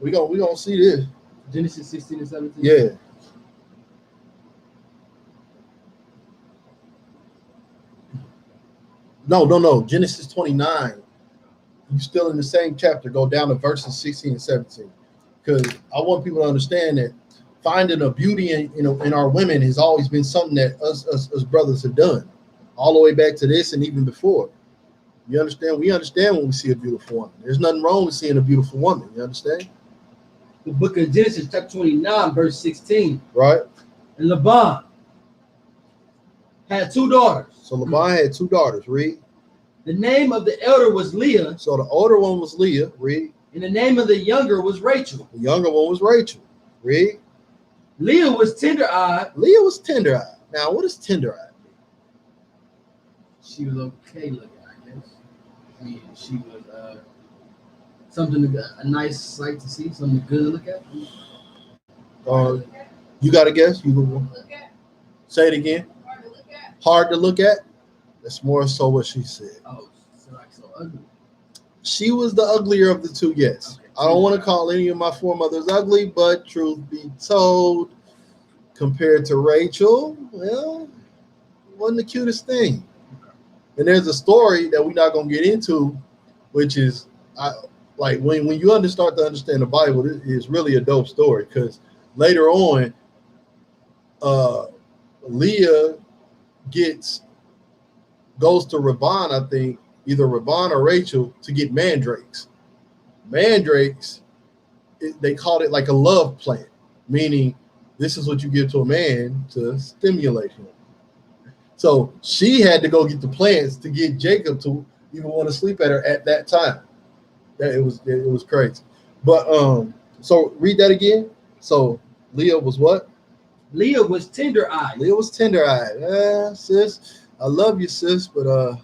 We gonna see this. Genesis 16 and 17. Yeah. No. Genesis 29. You still in the same chapter. Go down to verses 16 and 17. Because I want people to understand that finding a beauty in our women has always been something that us brothers have done, all the way back to this and even before. You understand? We understand when we see a beautiful woman. There's nothing wrong with seeing a beautiful woman. You understand? The book of Genesis, chapter 29, verse 16. Right. And Laban had 2 daughters. So Laban had 2 daughters. Read. The name of the elder was Leah. So the older one was Leah. Read. And the name of the younger was Rachel. The younger one was Rachel. Read. Leah was tender-eyed. Leah was tender-eyed. Now, what is tender-eyed mean? She was okay looking, I guess. I mean, she was something a nice sight to see, something good to look at. You got a guess? You Look at, say it again. hard to look at. Hard to look at. That's more so what she said. Oh, so ugly. She was the uglier of the 2. Yes. Okay. I don't want to call any of my foremothers ugly, but truth be told, compared to Rachel, well, wasn't the cutest thing. And there's a story that we're not gonna get into, which is like when you start to understand the Bible, it is really a dope story because later on, Leah goes to Raban, I think, either Raban or Rachel, to get mandrakes. Mandrakes, they called it like a love plant, meaning this is what you give to a man to stimulate him. So she had to go get the plants to get Jacob to even want to sleep at her at that time. It was crazy. But so read that again. So Leah was what? Leah was tender-eyed. Leah was tender-eyed. Sis, I love you, sis, but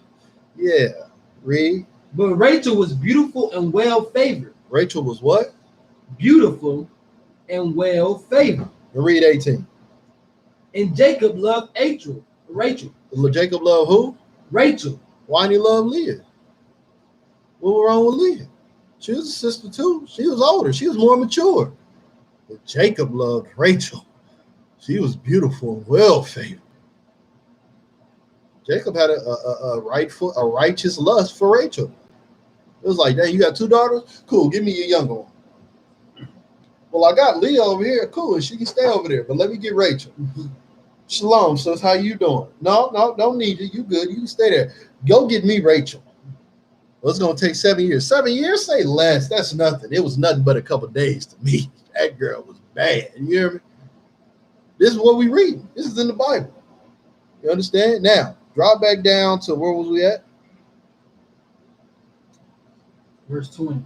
yeah. Read. But Rachel was beautiful and well-favored. Rachel was what? Beautiful and well-favored. And read 18. And Jacob loved Rachel. Jacob loved who? Rachel. Why didn't he love Leah? What was wrong with Leah? She was a sister too. She was older. She was more mature. But Jacob loved Rachel. She was beautiful and well-favored. Jacob had a righteous lust for Rachel. It was like, dang, you got 2 daughters? Cool, give me your younger one. Well, I got Leah over here. Cool, she can stay over there, but let me get Rachel. Shalom, sis, how you doing? No, don't need you. You good. You can stay there. Go get me Rachel. Well, it's gonna take 7 years. 7 years, say less. That's nothing. It was nothing but a couple days to me. That girl was bad. You hear me? This is what we read. This is in the Bible. You understand? Now, drop back down to where was we at? Verse 20.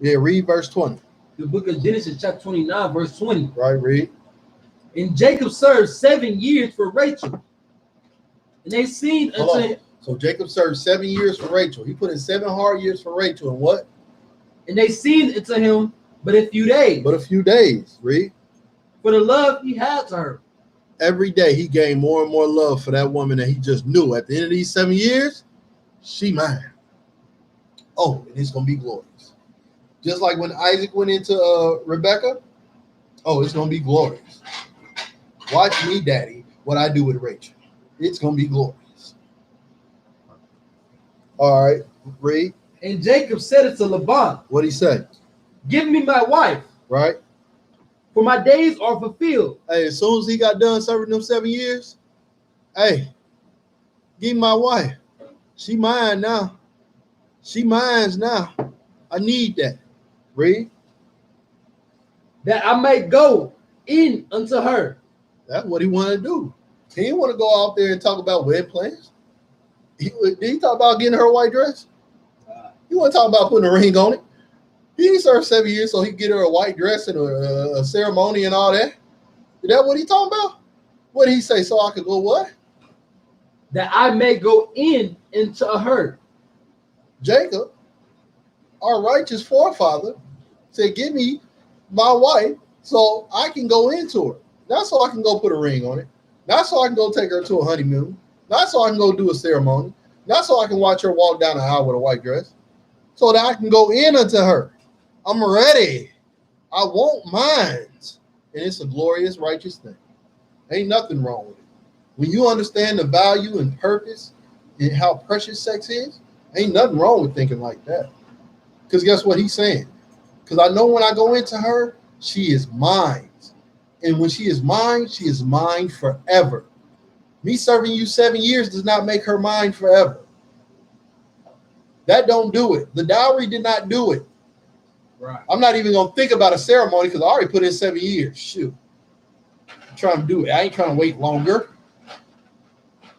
Yeah, read verse 20. The book of Genesis, chapter 29, verse 20. Right, read. And Jacob served 7 years for Rachel. And they seemed unto him. So Jacob served 7 years for Rachel. He put in 7 hard years for Rachel. And what? And they seemed unto him but a few days. But a few days. Read. For the love he had to her. Every day he gained more and more love for that woman that he just knew. At the end of these 7 years, she mine. Oh, and it's going to be glorious. Just like when Isaac went into Rebecca. Oh, it's going to be glorious. Watch me, Daddy, what I do with Rachel. It's going to be glorious. All right, read. And Jacob said it to Laban. What'd he say? Give me my wife. Right. For my days are fulfilled. Hey, as soon as he got done serving them 7 years, hey, give me my wife. She mine now. She mine's now. I need that. Read. That I may go in unto her. That's what he wanted to do. He didn't want to go out there and talk about wedding plans. Did he talk about getting her a white dress? He want to talk about putting a ring on it. He didn't serve 7 years so he could get her a white dress and a ceremony and all that. Is that what he talking about? What did he say? So I could go what? That I may go in into her. Jacob, our righteous forefather, said, give me my wife so I can go into her. Not so I can go put a ring on it. Not so I can go take her to a honeymoon. Not so I can go do a ceremony. Not so I can watch her walk down the aisle with a white dress. So that I can go in unto her. I'm ready. I want mine. And it's a glorious, righteous thing. Ain't nothing wrong with it. When you understand the value and purpose and how precious sex is, ain't nothing wrong with thinking like that. Because guess what he's saying? Because I know when I go into her, she is mine. And when she is mine forever. Me serving you 7 years does not make her mine forever. That don't do it. The dowry did not do it. Right. I'm not even going to think about a ceremony because I already put in 7 years. Shoot. I'm trying to do it. I ain't trying to wait longer.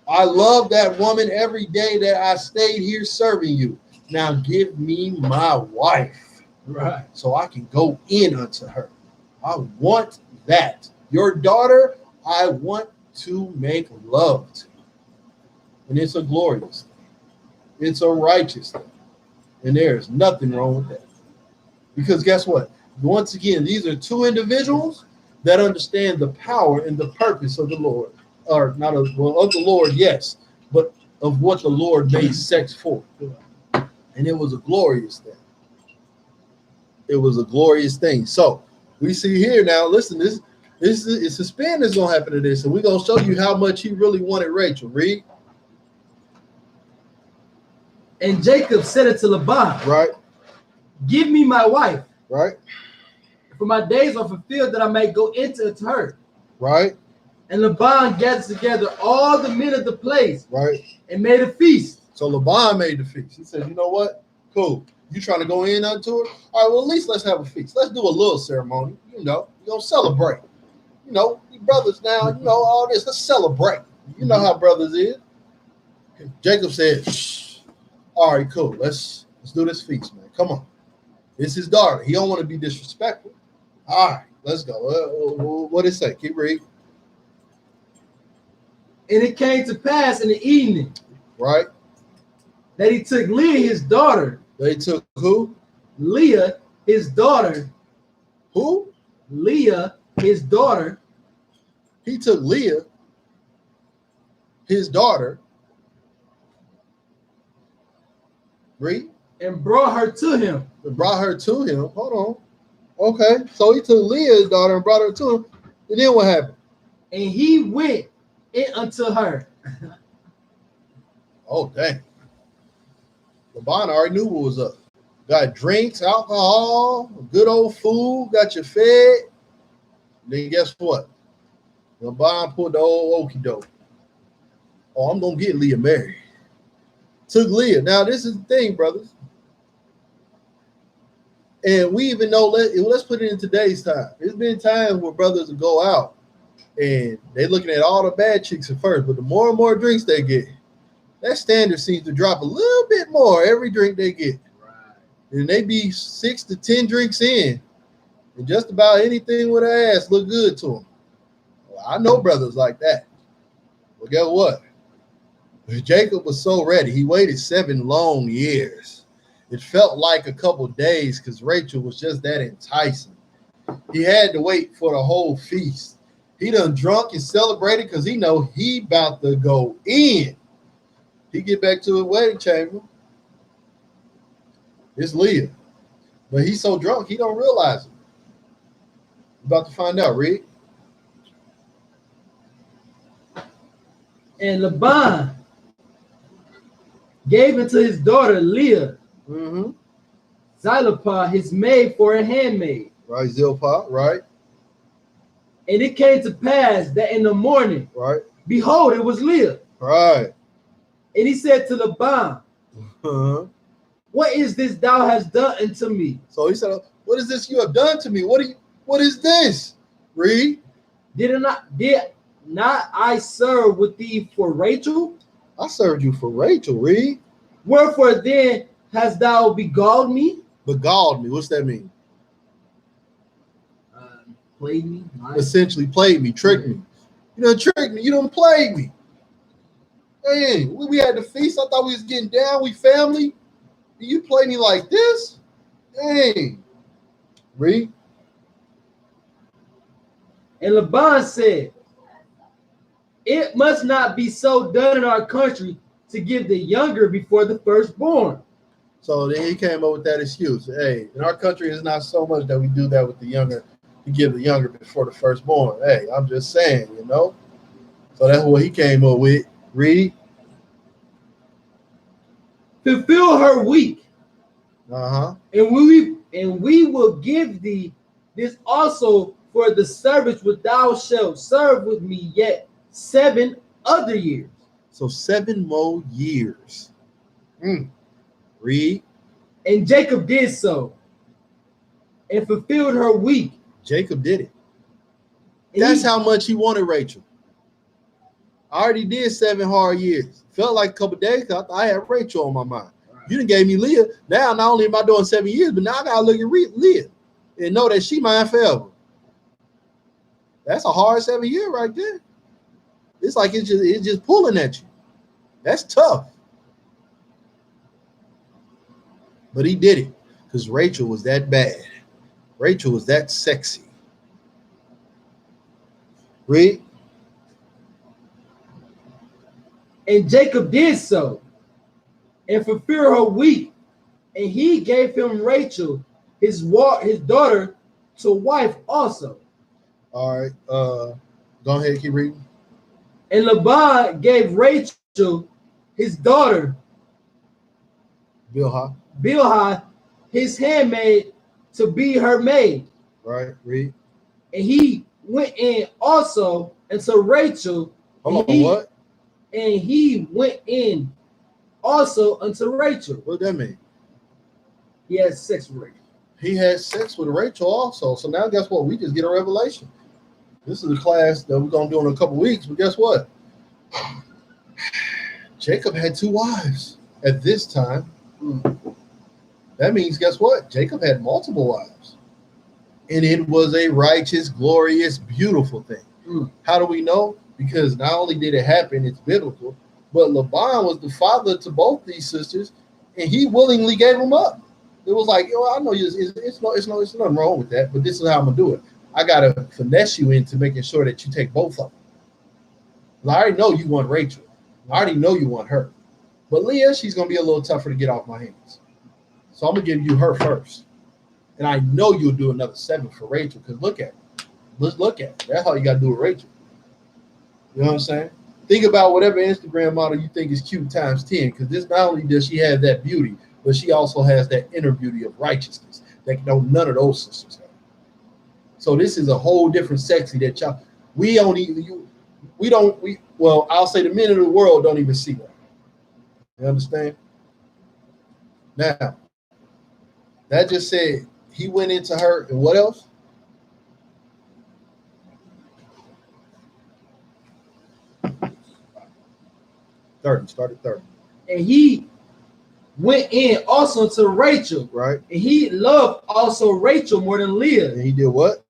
I love that woman every day that I stayed here serving you. Now give me my wife. Right. So I can go in unto her. I want that. Your daughter, I want to make love to. And it's a glorious thing. It's a righteous thing. And there is nothing wrong with that. Because guess what? Once again, these are two individuals that understand the power and the purpose of the Lord. Or not of, well, of the Lord, yes, but of what the Lord made sex for. And it was a glorious thing. It was a glorious thing. So we see here now, listen, this it's a spin that's gonna happen to this, and we're gonna show you how much he really wanted Rachel. Read. And Jacob said it to Laban. Right. Give me my wife. Right. For my days are fulfilled that I may go into her. Right. And Laban gathered together all the men of the place. Right. And made a feast. So Laban made the feast. He said, you know what? Cool. You trying to go in unto her? All right, well, at least let's have a feast. Let's do a little ceremony. You know, we're going to celebrate. You know, you brothers now, you know, all this. Let's celebrate. You know how brothers is. Jacob said, shh. All right, cool. Let's do this feast, man. Come on. It's his daughter. He don't want to be disrespectful. All right, let's go. What did it say? Keep reading. And it came to pass in the evening. Right. That he took Leah, his daughter. They took who? Leah, his daughter. Who? Leah, his daughter. He took Leah, his daughter. Read. And brought her to him. And brought her to him. Hold on. Okay. So he took Leah's daughter and brought her to him. And then what happened? And he went in unto her. Oh, dang. Laban already knew what was up. Got drinks, alcohol, good old food, got you fed. Then guess what? Laban pulled the old okie doke. Oh, I'm going to get Leah married. Took Leah. Now, this is the thing, brothers. And we even know, let's put it in today's time. There's been times where brothers will go out and they looking at all the bad chicks at first, but the more and more drinks they get, that standard seems to drop a little bit more every drink they get. Right. And they be 6 to 10 drinks in, and just about anything with an ass look good to them. Well, I know brothers like that. Well, guess what? Jacob was so ready. He waited 7 long years. It felt like a couple days because Rachel was just that enticing. He had to wait for the whole feast. He done drunk and celebrated because he know he about to go in. He get back to his wedding chamber. It's Leah. But he's so drunk, he don't realize it. About to find out, Reed. And Laban gave unto his daughter Leah Zilpah, his maid, for a handmaid. Right, Zilpah, right. And it came to pass that in the morning, Right. behold, it was Leah. Right. And he said to Laban, what is this thou hast done unto me? So he said, what is this you have done to me? What is this? Read. Did not I serve with thee for Rachel? I served you for Rachel, Read. Wherefore then hast thou beguiled me? Beguiled me. What's that mean? Played me. Essentially played me, tricked me. You done tricked me. You done played me. Hey, we had the feast. I thought we was getting down. We family. You play me like this? Dang. Read. And Laban said, it must not be so done in our country to give the younger before the firstborn. So then he came up with that excuse. Hey, in our country, it's not so much that we do that with the younger, to give the younger before the firstborn. Hey, I'm just saying, you know. So that's what he came up with. Read. Fulfill her week. Uh-huh. And we will give thee this also for the service which thou shalt serve with me yet 7 other years. So 7 more years. Read. And Jacob did so and fulfilled her week. Jacob did it. That's how much he wanted Rachel. I already did 7 hard years. Felt like a couple days because I thought I had Rachel on my mind. Right. You done gave me Leah. Now, not only am I doing 7 years, but now I got to look at Leah and know that she mine forever. That's a hard 7 years right there. It's like it's just pulling at you. That's tough. But he did it because Rachel was that bad. Rachel was that sexy. Read. And Jacob did so and fulfilled her week. And he gave him Rachel, his daughter, to wife also. All right. Go ahead, keep reading. And Laban gave Rachel, his daughter, Bilhah, his handmaid, to be her maid. Right, read. And he went in also unto Rachel. Hold on, what? And he went in also unto Rachel. What does that mean? He had sex with Rachel. He had sex with Rachel also. So now guess what? We just get a revelation. This is a class that we're going to do in a couple weeks. But guess what? Jacob had 2 wives at this time. That means, guess what? Jacob had multiple wives. And it was a righteous, glorious, beautiful thing. How do we know? Because not only did it happen, it's biblical, but Laban was the father to both these sisters, and he willingly gave them up. It was like, I know it's nothing wrong with that, but this is how I'm gonna do it. I gotta finesse you into making sure that you take both of them. I already know you want Rachel. I already know you want her. But Leah, she's gonna be a little tougher to get off my hands. So I'm gonna give you her first. And I know you'll do another 7 for Rachel, because look at it. Let's look at it. That's how you gotta do with Rachel. You know what I'm saying? Think about whatever Instagram model you think is cute times 10, because this not only does she have that beauty, but she also has that inner beauty of righteousness that none of those sisters have. So this is a whole different sexy that y'all, I'll say the men of the world don't even see that. You understand? Now, that just said he went into her, and what else? Start at 30. And he went in also to Rachel. Right. And he loved also Rachel more than Leah. And he did what?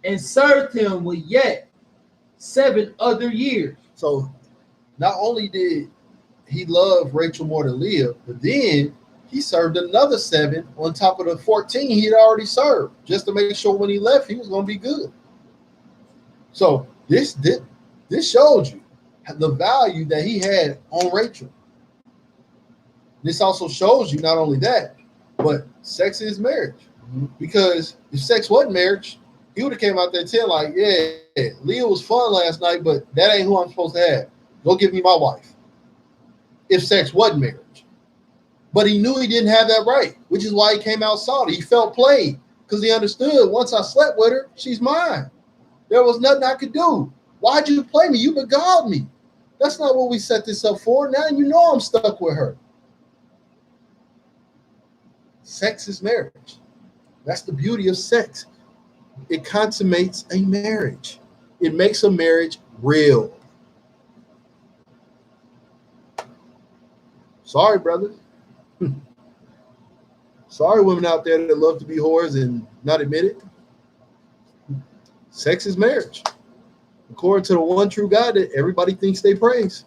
And served him with yet 7 other years. So not only did he love Rachel more than Leah, but then he served another 7 on top of the 14 he had already served, just to make sure when he left, he was going to be good. So this shows you the value that he had on Rachel. This also shows you not only that, but sex is marriage. Mm-hmm. Because if sex wasn't marriage, he would have came out there telling like, yeah, Leah was fun last night, but that ain't who I'm supposed to have. Go give me my wife. If sex wasn't marriage. But he knew he didn't have that right, which is why he came out salty. He felt played because he understood once I slept with her, she's mine. There was nothing I could do. Why'd you play me? You beguiled me. That's not what we set this up for. Now you know I'm stuck with her. Sex is marriage. That's the beauty of sex. It consummates a marriage. It makes a marriage real. Sorry, brothers. Sorry, women out there that love to be whores and not admit it. Sex is marriage. According to the one true God that everybody thinks they praise.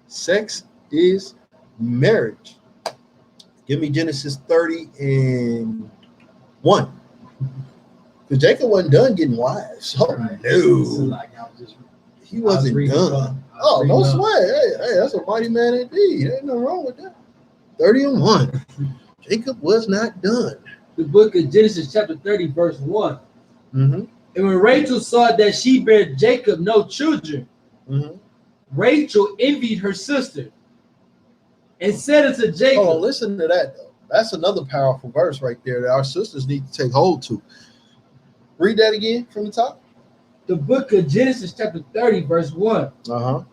Sex is marriage. Give me Genesis 30:1. Because Jacob wasn't done getting wives. Oh, no. He wasn't done. Oh, no sweat. Hey, that's a mighty man indeed. Ain't nothing wrong with that. 30:1. Jacob was not done. The book of Genesis chapter 30, verse 1. Mm-hmm. And when Rachel saw that she bare Jacob no children, mm-hmm. Rachel envied her sister and said unto Jacob. Oh, listen to that, though. That's another powerful verse right there that our sisters need to take hold to. Read that again from the top. The book of Genesis chapter 30, verse 1. Uh-huh.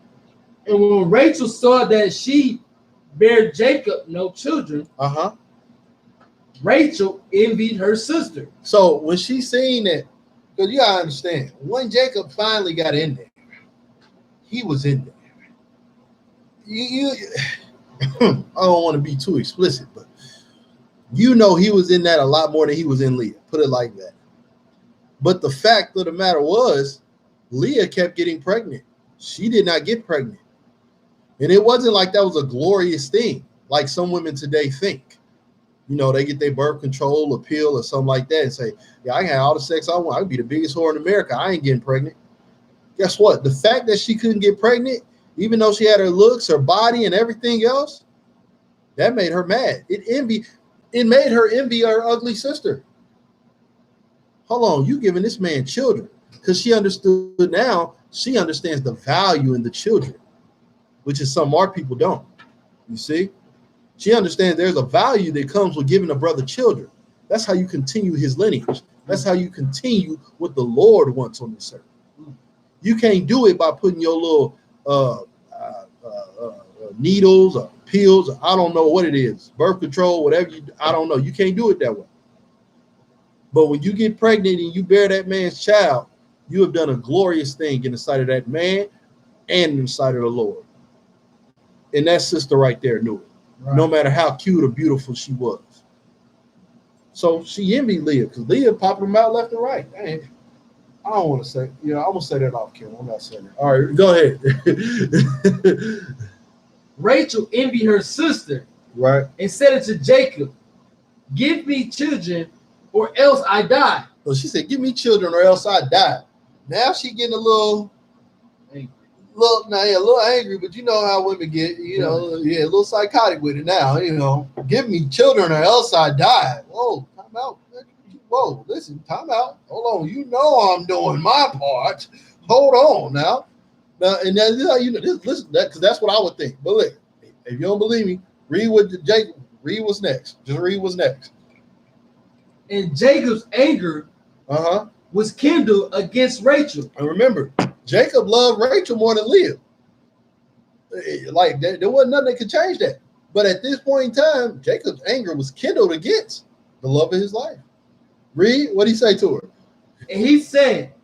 And when Rachel saw that she bare Jacob no children, uh-huh, Rachel envied her sister. So when she seen that, because you gotta understand, when Jacob finally got in there, he was in there. I don't want to be too explicit, but you know he was in that a lot more than he was in Leah. Put it like that. But the fact of the matter was, Leah kept getting pregnant. She did not get pregnant. And it wasn't like that was a glorious thing, like some women today think. You know, they get their birth control or pill or something like that and say, yeah, I can have all the sex I want. I can be the biggest whore in America. I ain't getting pregnant. Guess what? The fact that she couldn't get pregnant, even though she had her looks, her body, and everything else, that made her mad. It made her envy her ugly sister. Hold on, you giving this man children. Because she understood now, she understands the value in the children, which is something our people don't. You see? She understands there's a value that comes with giving a brother children. That's how you continue his lineage. That's how you continue what the Lord wants on this earth. You can't do it by putting your little needles or pills. Or I don't know what it is. Birth control, whatever you do. I don't know. You can't do it that way. But when you get pregnant and you bear that man's child, you have done a glorious thing in the sight of that man and in the sight of the Lord. And that sister right there knew it. Right. No matter how cute or beautiful she was. So she envied Leah because Leah popped them out left and right. Dang. I don't want to say, I'm going to say that off camera. I'm not saying that. All right, go ahead. Rachel envied her sister. Right. And said it to Jacob, give me children or else I die. So she said, give me children or else I die. Now she getting a little angry, but you know how women get, a little psychotic with it now, give me children or else I die. Whoa, time out. Whoa, listen, time out. Hold on. You know I'm doing my part. Hold on now. And then listen, because that's what I would think. But look, if you don't believe me, read what's next. Just read what's next. And Jacob's anger was kindled against Rachel. And remember, Jacob loved Rachel more than Leah. Like there wasn't nothing that could change that. But at this point in time, Jacob's anger was kindled against The love of his life. Read, what did he say to her? And he said,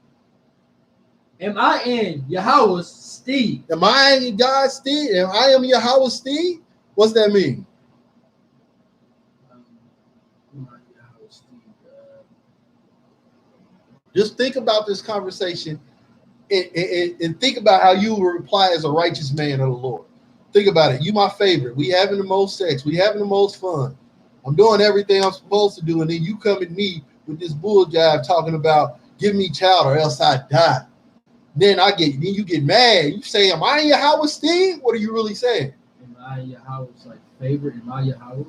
am I in Yahweh's steed? Am I in God's steed? Am I am Yahweh's steed? What's that mean? Just think about this conversation and think about how you will reply as a righteous man of the Lord. Think about it. You my favorite. We having the most sex. We having the most fun. I'm doing everything I'm supposed to do. And then you come at me with this bull jive talking about give me child or else I die. Then you get mad. You say, am I in Yahweh's steed? What are you really saying? Am I Yahweh's like favorite? Am I Yahweh?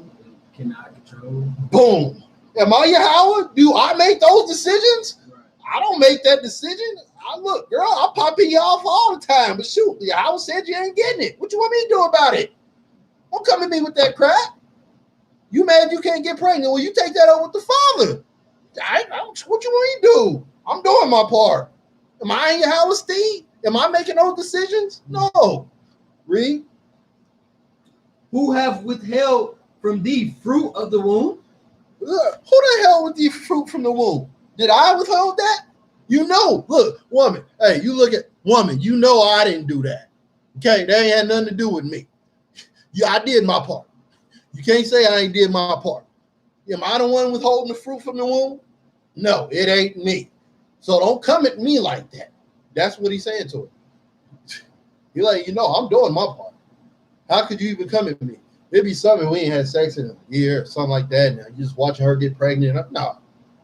Can I control? Boom. Am I Yahweh? Do I make those decisions? Right. I don't make that decision. Look, girl, I'm popping you off all the time. But shoot, Yahweh said you ain't getting it. What you want me to do about it? Don't come at me with that crap. You mad you can't get pregnant? Well, you take that up with the Father. What you want me to do? I'm doing my part. Am I in Yahweh's steed? Am I making those decisions? No. Read. Who have withheld from thee fruit of the womb? Who the hell with the fruit from the womb? Did I withhold that? You know, look, woman. Hey, you look at woman. You know I didn't do that. Okay, that ain't had nothing to do with me. Yeah, I did my part. You can't say I ain't did my part. Am I the one withholding the fruit from the womb? No, it ain't me. So don't come at me like that. That's what he's saying to her. He's like, I'm doing my part. How could you even come at me? It'd be something we ain't had sex in a year or something like that. Now you just watching her get pregnant. No,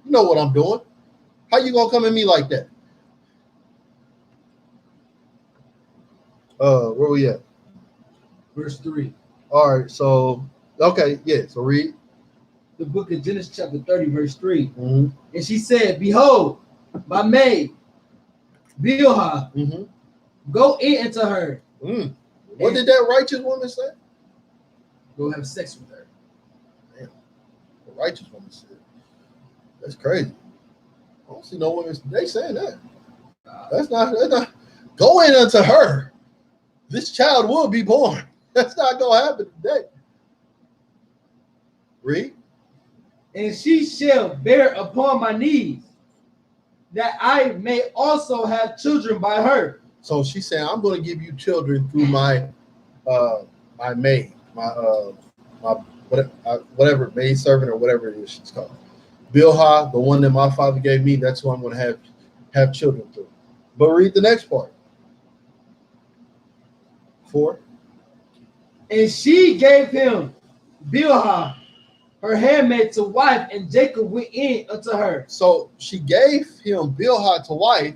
you know what I'm doing. How you gonna come at me like that? Where we at? Verse 3. All right, so okay, yeah. So read the book of Genesis chapter 30, verse 3. Mm-hmm. And she said, behold, my maid, Bilhah, go in into her. What did that righteous woman say? Go have sex with her. Damn, the righteous woman said. That's crazy. I don't see no women. They saying that. That's not. Go in unto her. This child will be born. That's not gonna happen today. Read. And she shall bear upon my knees, that I may also have children by her. So she's saying, I'm going to give you children through my my maid, my whatever maid servant or whatever it is she's called. Bilhah, the one that my father gave me, that's who I'm going to have children through. But read the next part. 4. And she gave him Bilhah, her handmaid, to wife, and Jacob went in unto her. So she gave him Bilhah to wife,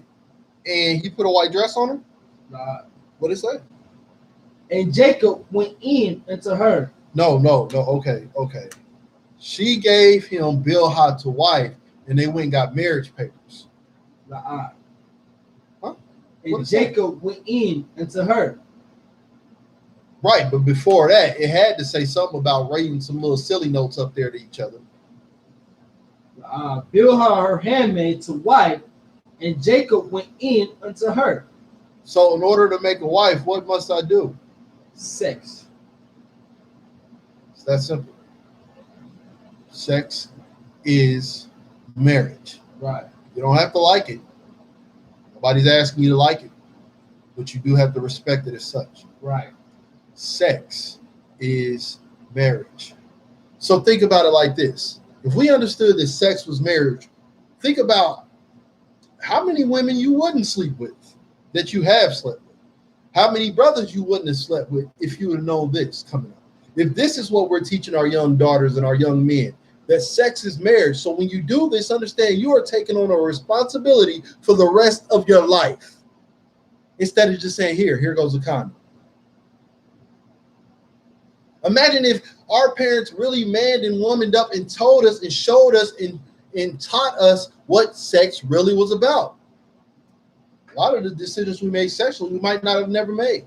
and he put a white dress on her? What did it say? And Jacob went in unto her. No. Okay. She gave him Bilhah to wife, and they went and got marriage papers. Huh? And Jacob went in unto her. Right, but before that, it had to say something about writing some little silly notes up there to each other. Bilhah, her handmaid, to wife, and Jacob went in unto her. So in order to make a wife, what must I do? Sex. It's that simple. Sex is marriage. Right. You don't have to like it. Nobody's asking you to like it, but you do have to respect it as such. Right. Sex is marriage. So think about it like this. If we understood that sex was marriage, think about how many women you wouldn't sleep with that you have slept with. How many brothers you wouldn't have slept with if you would have known this coming up. If this is what we're teaching our young daughters and our young men, that sex is marriage. So when you do this, understand you are taking on a responsibility for the rest of your life. Instead of just saying, here goes a condom. Imagine if our parents really manned and womaned up and told us and showed us and taught us what sex really was about. A lot of the decisions we made sexually, we might not have never made.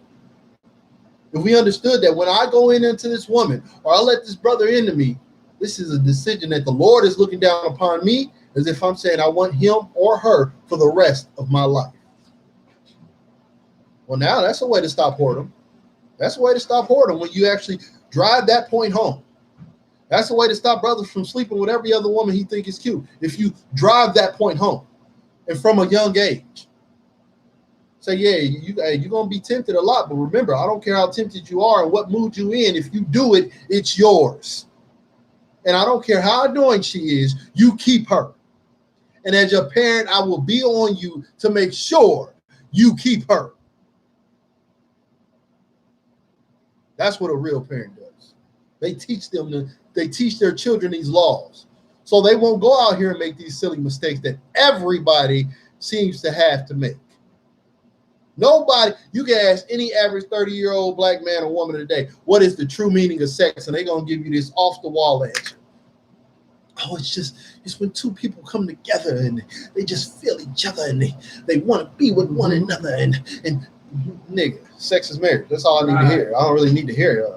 If we understood that when I go into this woman or I let this brother into me, this is a decision that the Lord is looking down upon me as if I'm saying I want him or her for the rest of my life. Well, now that's a way to stop whoredom. That's a way to stop whoredom when you actually drive that point home. That's the way to stop brothers from sleeping with every other woman he think is cute. If you drive that point home, and from a young age, say, yeah, you're gonna be tempted a lot, but remember, I don't care how tempted you are and what mood you in. If you do it, it's yours. And I don't care how annoying she is, you keep her. And as your parent, I will be on you to make sure you keep her. That's what a real parent does. They teach their children these laws, so they won't go out here and make these silly mistakes that everybody seems to have to make. Nobody, you can ask any average 30-year-old black man or woman today, what is the true meaning of sex? And they're going to give you this off-the-wall answer. Oh, it's when two people come together and they just feel each other and they want to be with one another. And nigga, sex is marriage. That's all I need to hear. I don't really need to hear it.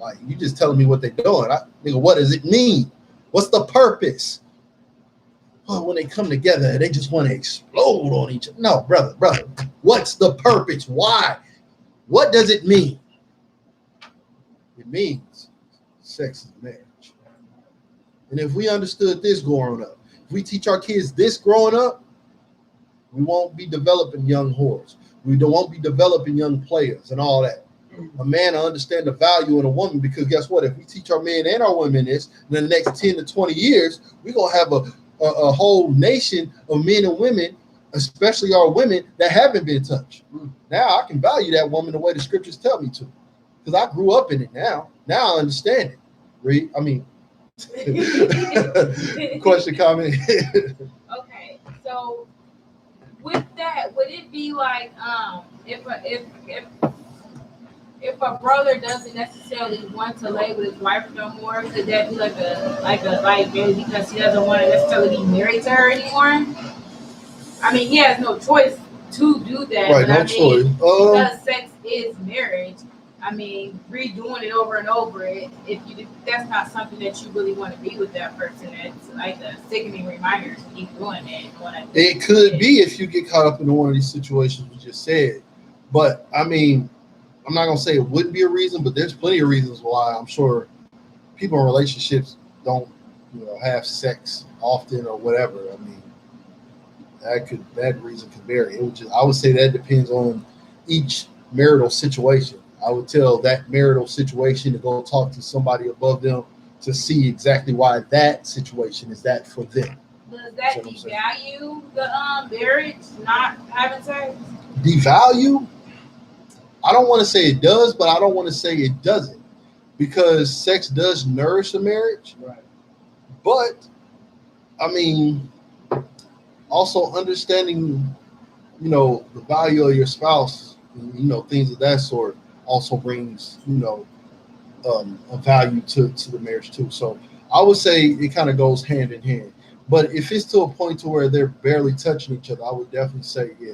Like, you just telling me what they're doing. Nigga, what does it mean? What's the purpose? Oh, when they come together, they just want to explode on each other. No, brother. What's the purpose? Why? What does it mean? It means sex is marriage. And if we understood this growing up, if we teach our kids this growing up, we won't be developing young whores. We won't be developing young players and all that. A man will understand the value in a woman, because guess what? If we teach our men and our women this, in the next 10 to 20 years, we're going to have a whole nation of men and women, especially our women, that haven't been touched. Now I can value that woman the way the scriptures tell me to, because I grew up in it now. Now I understand it. Read, I mean, question, comment. Okay, so with that, would it be like if a brother doesn't necessarily want to lay with his wife no more, could that be like a liability because he doesn't want to necessarily be married to her anymore? I mean, he has no choice to do that. Right, but no choice. Because sex is marriage. I mean, redoing it over and over, if that's not something that you really want to be with that person, it's like a sickening reminder to keep doing it. It could be if you get caught up in one of these situations we just said. But I mean, I'm not gonna say it wouldn't be a reason, but there's plenty of reasons why I'm sure people in relationships don't, have sex often or whatever. I mean, that reason could vary. I would say that depends on each marital situation. I would tell that marital situation to go talk to somebody above them to see exactly why that situation is that for them. Does that devalue the marriage, not having sex? Devalue? I don't want to say it does, but I don't want to say it doesn't, because sex does nourish a marriage. Right. But I mean, also understanding, the value of your spouse, things of that sort, also brings, a value to the marriage too. So I would say it kind of goes hand in hand. But if it's to a point to where they're barely touching each other, I would definitely say, yeah,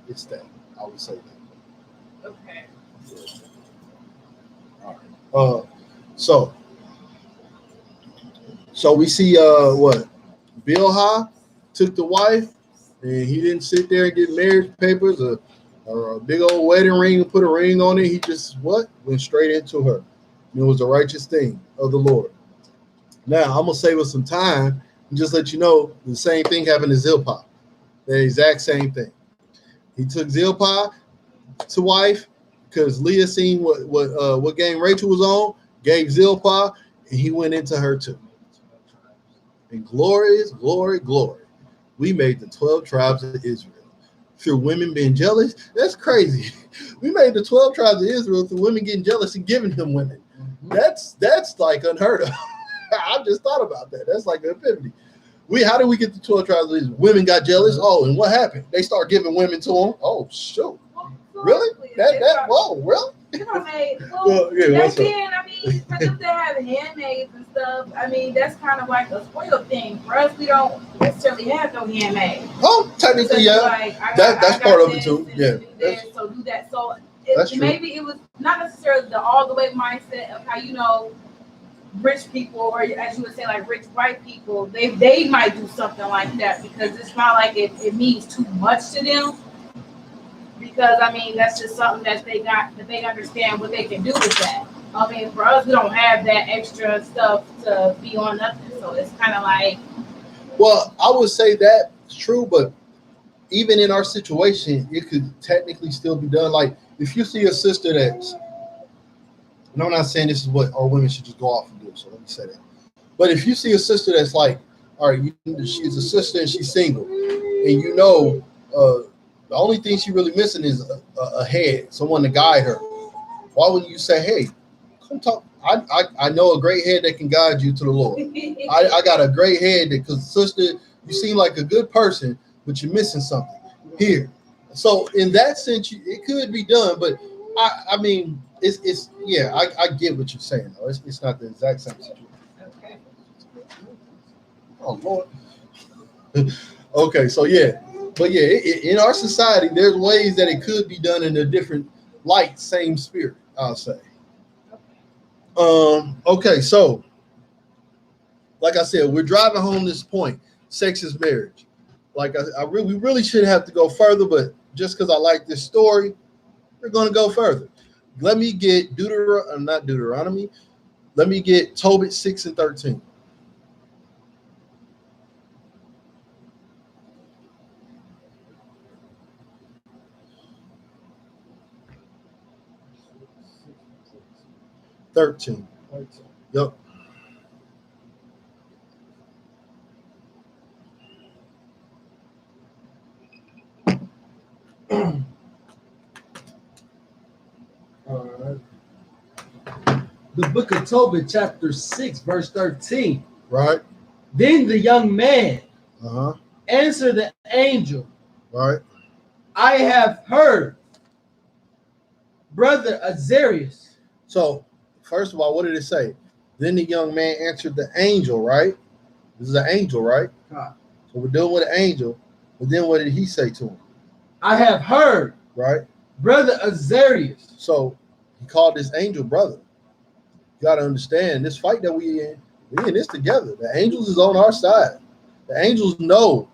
it's that. I would say that. Okay. All right. So we see what? Bilhah took the wife, and he didn't sit there and get marriage papers or a big old wedding ring and put a ring on it. He just went straight into her. And it was the righteous thing of the Lord. Now I'm gonna save us some time and just let you know the same thing happened to Zilpah. The exact same thing. He took Zilpah to wife because Leah seen what game Rachel was on, gave Zilpah, and he went into her too. And glory, we made the 12 tribes of Israel through women being jealous. That's crazy. We made the 12 tribes of Israel through women getting jealous and giving them women. That's like unheard of. I just thought about that. That's like an epiphany. How did we get the 12 tribes of Israel? Women got jealous. Oh, and what happened? They start giving women to them. Oh, shoot. Really? Whoa, really? Back then, I mean, for them to have handmaids and stuff, I mean, that's kind of like a spoiled thing. For us, we don't necessarily have no handmaids. Oh, technically, so yeah. Like, that's part of it too. Yeah. So do that. So maybe it was not necessarily the all the way mindset of how rich people, or as you would say, like rich white people, they might do something like that because it's not like it means too much to them. Because I mean, that's just something that they understand what they can do with that. I mean, for us, we don't have that extra stuff to be on nothing. So it's kind of like, Well, I would say that's true, but even in our situation, it could technically still be done. Like if you see a sister that's, and I'm not saying this is what all women should just go off and do. So let me say that. But if you see a sister that's like, all right, she's a sister and she's single, and you know, the only thing she really missing is a head, someone to guide her. Why wouldn't you say, hey, come talk? I know a great head that can guide you to the Lord. I got a great head that, because sister, you seem like a good person, but you're missing something here. So in that sense, it could be done, but I mean, it's yeah, I get what you're saying. Though. It's not the exact same situation. okay. Oh Lord. Okay, so yeah, but yeah, in our society, there's ways that it could be done in a different light, same spirit. I'll say. Okay, so like I said, we're driving home this point. Sex is marriage. Like we really shouldn't have to go further, but just because I like this story, we're going to go further. Let me get not Deuteronomy. Let me get Tobit 6 and 13. Yep. All right. The book of Tobit, chapter 6, verse 13. Right. Then the young man Uh-huh. answered the angel, Right. I have heard, brother Azarias. So, first of all, what did it say? Then the young man answered the angel, right? This is an angel, right? Ah. So we're dealing with an angel. But then what did he say to him? I have heard, Right? brother Azarias. So he called this angel brother. You got to understand this fight that we in this together. The angels is on our side. The angels know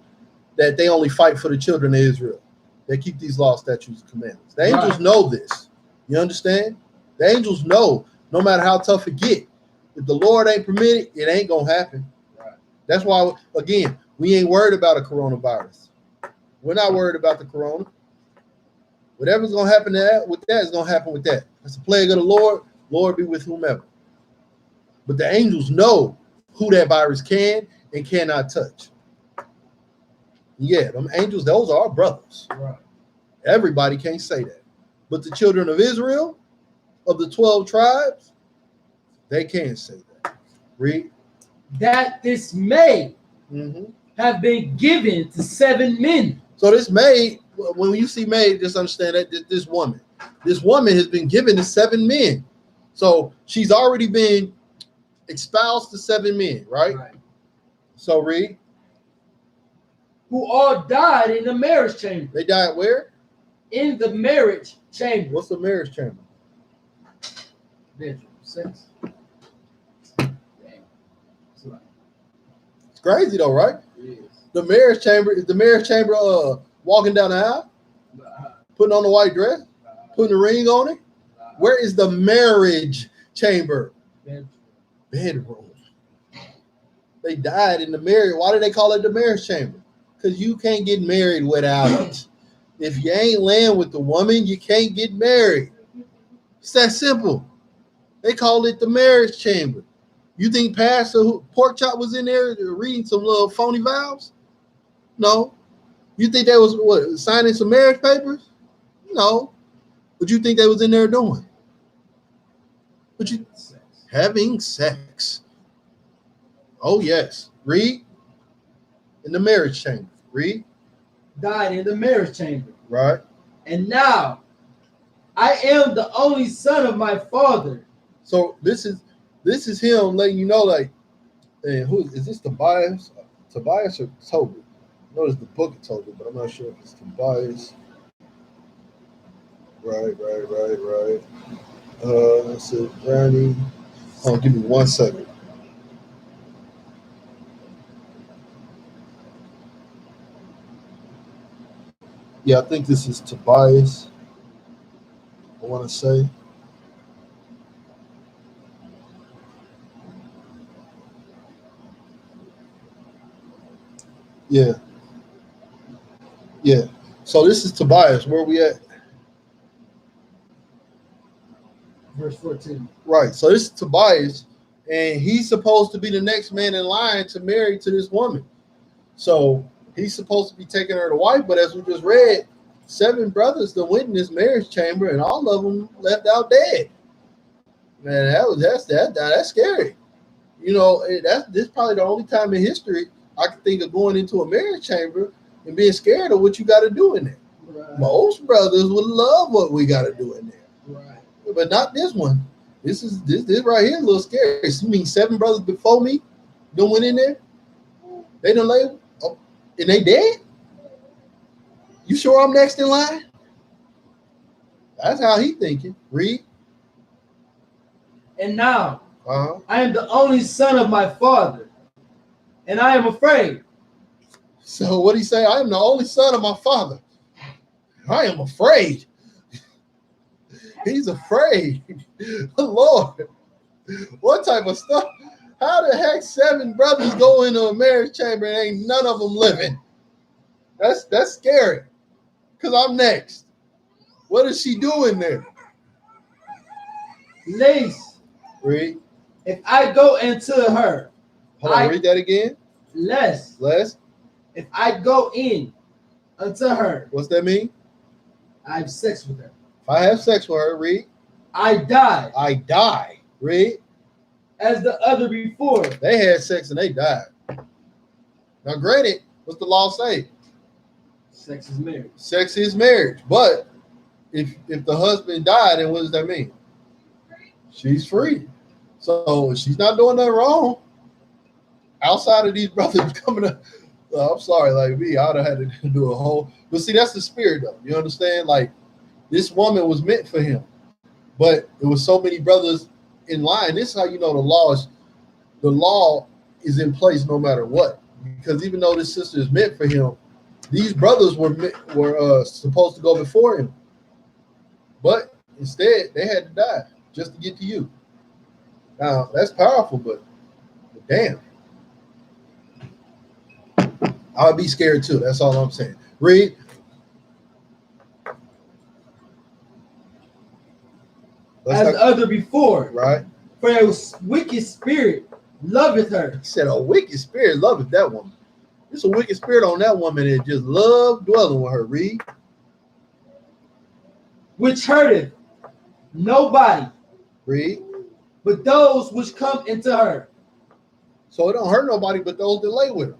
that they only fight for the children of Israel. They keep these laws, statutes, and commandments. The angels know this. You understand? The angels know no matter how tough it get, if the Lord ain't permitted, it ain't going to happen. Right. That's why, again, we ain't worried about a coronavirus. We're not worried about the corona. Whatever's going to happen with that is going to happen with that. That's the plague of the Lord. Lord be with whomever. But the angels know who that virus can and cannot touch. Yeah, them angels, those are our brothers. Right. Everybody can't say that. But the children of Israel, of the 12 tribes, they can say that. Read. That this may Mm-hmm. have been given to 7 men. So this maid, when you see maid, just understand that this woman has been given to 7 men. So she's already been espoused to 7 men, right? So read. Who all died in the marriage chamber. They died where? In the marriage chamber. What's the marriage chamber? Bedroom. Sex. It's crazy though, right? Yes. The marriage chamber is the marriage chamber. Walking down the aisle, putting on the white dress, putting the ring on it. Where is the marriage chamber? Bedroom. They died in the marriage. Why do they call it the marriage chamber? Because you can't get married without it. If you ain't laying with the woman, you can't get married. It's that simple. They call it the marriage chamber. You think Pastor Pork Chop was in there reading some little phony vows? No. You think they was what, signing some marriage papers? No. What you think they was in there doing? What you having sex? Oh yes. Read. In the marriage chamber. Read. Died in the marriage chamber. Right. And now I am the only son of my father. So this is him letting you know, like, and who is this? Tobias or Tobit? I know it's the book of Tobit, but I'm not sure if it's Tobias. Right. That's it, Randy. Oh, give me 1 second. Yeah, I think this is Tobias. I want to say. Yeah. Yeah. So this is Tobias. Where are we at? Verse 14. Right. So this is Tobias, and he's supposed to be the next man in line to marry to this woman. So he's supposed to be taking her to wife, but as we just read, 7 brothers that went in this marriage chamber, and all of them left out dead. Man, that's scary. You know, this is probably the only time in history I can think of going into a marriage chamber and being scared of what you got to do in there. Right. Most brothers would love what we got to do in there, Right. but not this one. This right here a little scary. You mean 7 brothers before me done went in there? They done lay, oh, and they dead? You sure I'm next in line? That's how he thinking. Read. And now Uh-huh. I am the only son of my father, and I am afraid. So what he say? I am the only son of my father. I am afraid. He's afraid. Lord, what type of stuff? How the heck 7 brothers go into a marriage chamber and ain't none of them living? That's scary. Because I'm next. What is she doing there? Lest, Read. if I go into her. Hold on, read that again. Lest, if I go in unto her. What's that mean? I have sex with her. If I have sex with her, read. I die. I die. Read. As the other before. They had sex and they died. Now, granted, what's the law say? Sex is marriage. Sex is marriage. But if the husband died, then what does that mean? She's free. So she's not doing nothing wrong. Outside of these brothers coming up, I'm sorry, like me, I would have had to do a whole. But see, that's the spirit, though. You understand? Like this woman was meant for him, but it was so many brothers in line. This is how you know the law is in place no matter what. Because even though this sister is meant for him, these brothers were supposed to go before him, but instead they had to die just to get to you. Now that's powerful, but damn, I would be scared too. That's all I'm saying. Read. As the other before. Right. For a wicked spirit loveth her. He said a wicked spirit loveth that woman. There's a wicked spirit on that woman that just loved dwelling with her. Read. Which hurteth nobody. Read. But those which come into her. So it don't hurt nobody but those that lay with her.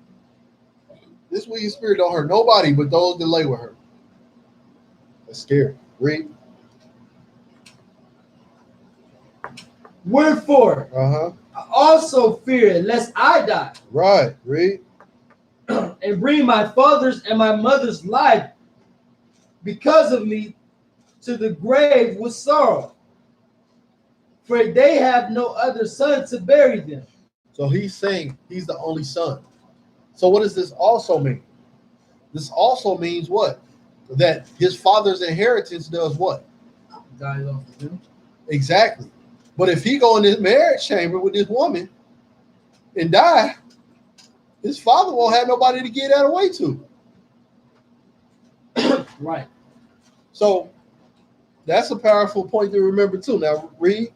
This wicked spirit don't hurt nobody but those that lay with her. That's scary. Read. Wherefore, I also fear lest I die. Right. Read. And bring my father's and my mother's life because of me to the grave with sorrow. For they have no other son to bury them. So he's saying he's the only son. So what does this also mean? This also means what? That his father's inheritance does what? Dies off of him. Exactly. But if he go in this marriage chamber with this woman and die, his father won't have nobody to get that away to. Right. So that's a powerful point to remember too. Now read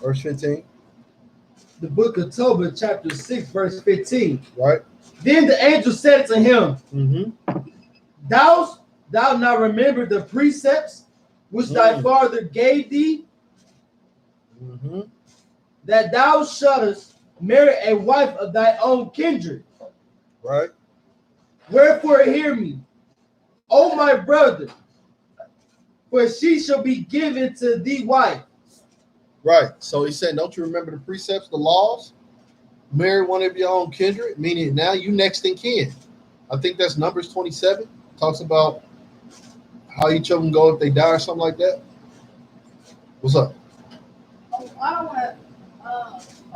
verse 15. The book of Tobit, chapter 6, verse 15. Right. Then the angel said to him, Thou not remember the precepts which thy father gave thee, that thou shouldest marry a wife of thy own kindred. Right. Wherefore hear me, O my brother, for she shall be given to thee wife. Right. So he said, don't you remember the precepts, the laws? Marry one of your own kindred, meaning now you next in kin. I think that's Numbers 27. Talks about how each of them go if they die or something like that. What's up? Oh, I don't want to.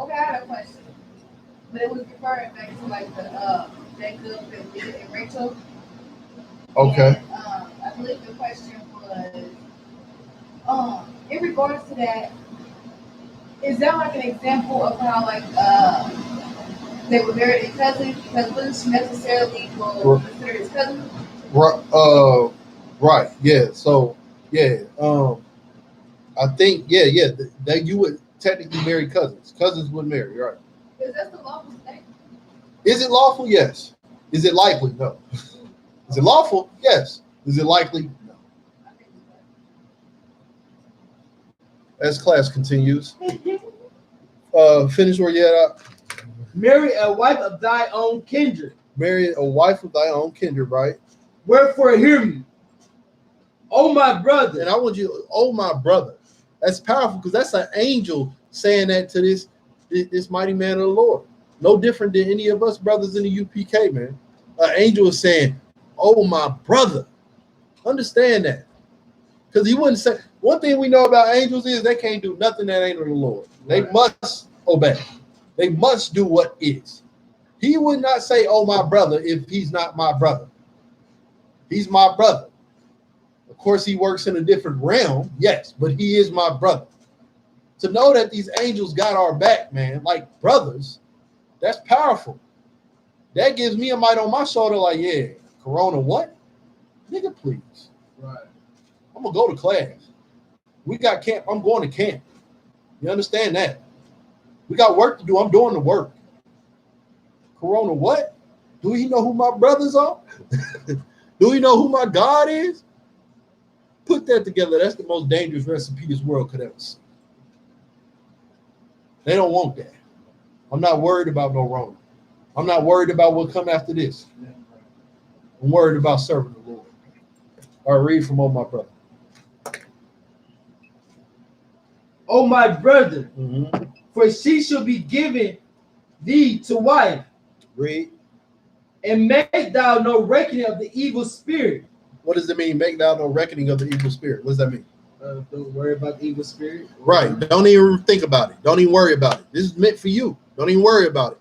Okay, I had a question, but it was referring back to like the Jacob and Rachel. Okay. And, I believe the question was, in regards to that, is that like an example of how like they were married in cousins because wouldn't necessarily will consider his cousin. Right. Yeah. So yeah. I think that you would technically marry cousins. Cousins would marry, right? Because that's the lawful thing. Is it lawful? Yes. Is it likely? No. Is it lawful? Yes. Is it likely? No. As class continues, finish where you at. Marry a wife of thy own kindred. Marry a wife of thy own kindred, right? Wherefore hear me, oh my brother. And I want you, oh my brother. That's powerful because that's an angel saying that to this mighty man of the Lord. No different than any of us brothers in the UPK, man. An angel is saying, oh my brother. Understand that. Because he wouldn't say, one thing we know about angels is they can't do nothing that ain't of the Lord. They must obey. They must do what is. He would not say, oh my brother, if he's not my brother. He's my brother. Of course, he works in a different realm, yes, but he is my brother. To know that these angels got our back, man, like brothers, that's powerful. That gives me a might on my shoulder, like, yeah, Corona, what? Nigga, please. Right. I'm going to go to class. We got camp. I'm going to camp. You understand that? We got work to do. I'm doing the work. Corona, what? Do he know who my brothers are? Do he know who my God is? Put that together. That's the most dangerous recipe this world could ever see. They don't want that. I'm not worried about no wrong. I'm not worried about what come after this. I'm worried about serving the Lord. All right, read from Oh My Brother. Oh my brother, for she shall be given thee to wife. Read. And make thou no reckoning of the evil spirit. What does it mean, make thou no reckoning of the evil spirit? What does that mean? Don't worry about the evil spirit. Right. Don't even think about it. Don't even worry about it. This is meant for you. Don't even worry about it.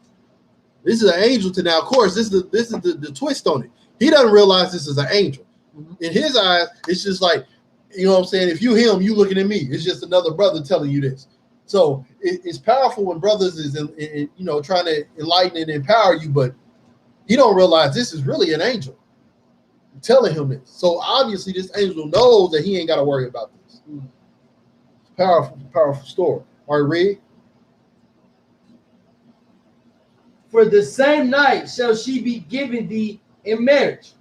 This is an angel to now. Of course, this is the twist on it. He doesn't realize this is an angel. In his eyes, it's just like, you know what I'm saying? If you him, you looking at me. It's just another brother telling you this. So it's powerful when brothers is trying to enlighten and empower you, but you don't realize this is really an angel telling him this. So obviously this angel knows that he ain't got to worry about this. Powerful, powerful story. All right, read. For the same night shall she be given thee in marriage.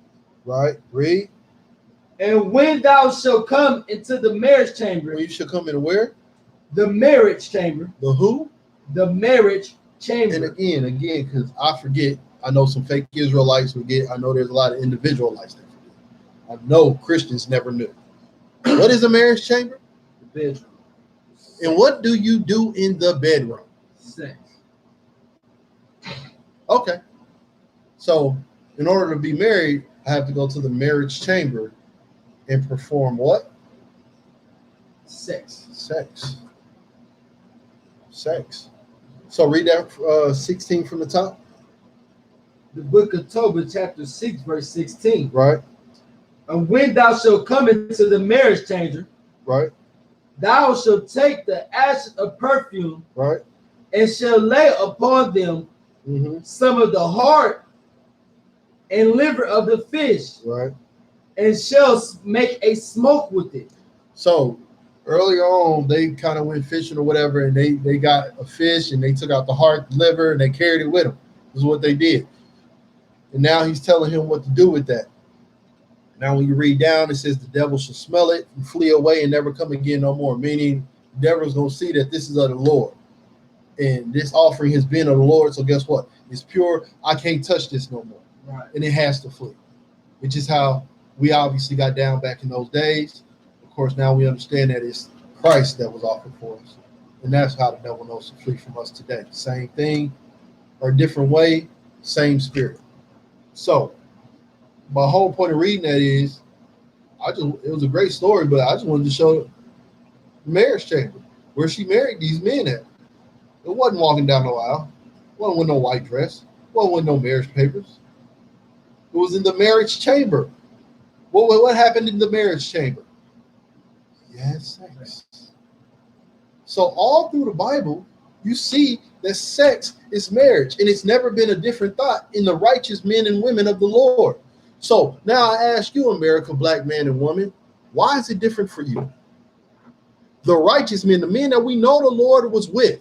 Right, read. And when thou shalt come into the marriage chamber. When you shall come in where? The marriage chamber. The who? The marriage chamber. And again, because I forget, I know some fake Israelites forget. I know there's a lot of individualites that forget. I know Christians never knew. What is a marriage chamber? The bedroom. And what do you do in the bedroom? Sex. Okay. So in order to be married, I have to go to the marriage chamber and perform what? Sex. So read that 16 from the top. The book of Tobit, chapter 6, verse 16. Right. And when thou shalt come into the marriage chamber, right, thou shalt take the ashes of perfume, right, and shall lay upon them some of the heart and liver of the fish, right, and shall make a smoke with it. So earlier on, they kind of went fishing or whatever, and they got a fish and they took out the heart, the liver, and they carried it with them. This is what they did. And now he's telling him what to do with that. Now, when you read down, it says the devil shall smell it and flee away and never come again no more, meaning the devil's going to see that this is of the Lord. And this offering has been of the Lord, so guess what? It's pure. I can't touch this no more. Right. And it has to flee, which is how we obviously got down back in those days. Of course, now we understand that it's Christ that was offered for us. And that's how the devil knows to flee from us today. Same thing or different way, same spirit. So my whole point of reading that is, it was a great story, but I just wanted to show the marriage chamber where she married these men at. It wasn't walking down no aisle. It wasn't with no white dress. It wasn't with no marriage papers. It was in the marriage chamber. What happened in the marriage chamber? Yes, sex. So all through the Bible, you see that sex is marriage, and it's never been a different thought in the righteous men and women of the Lord. So now I ask you, America, black man and woman, why is it different for you? The righteous men, the men that we know the Lord was with,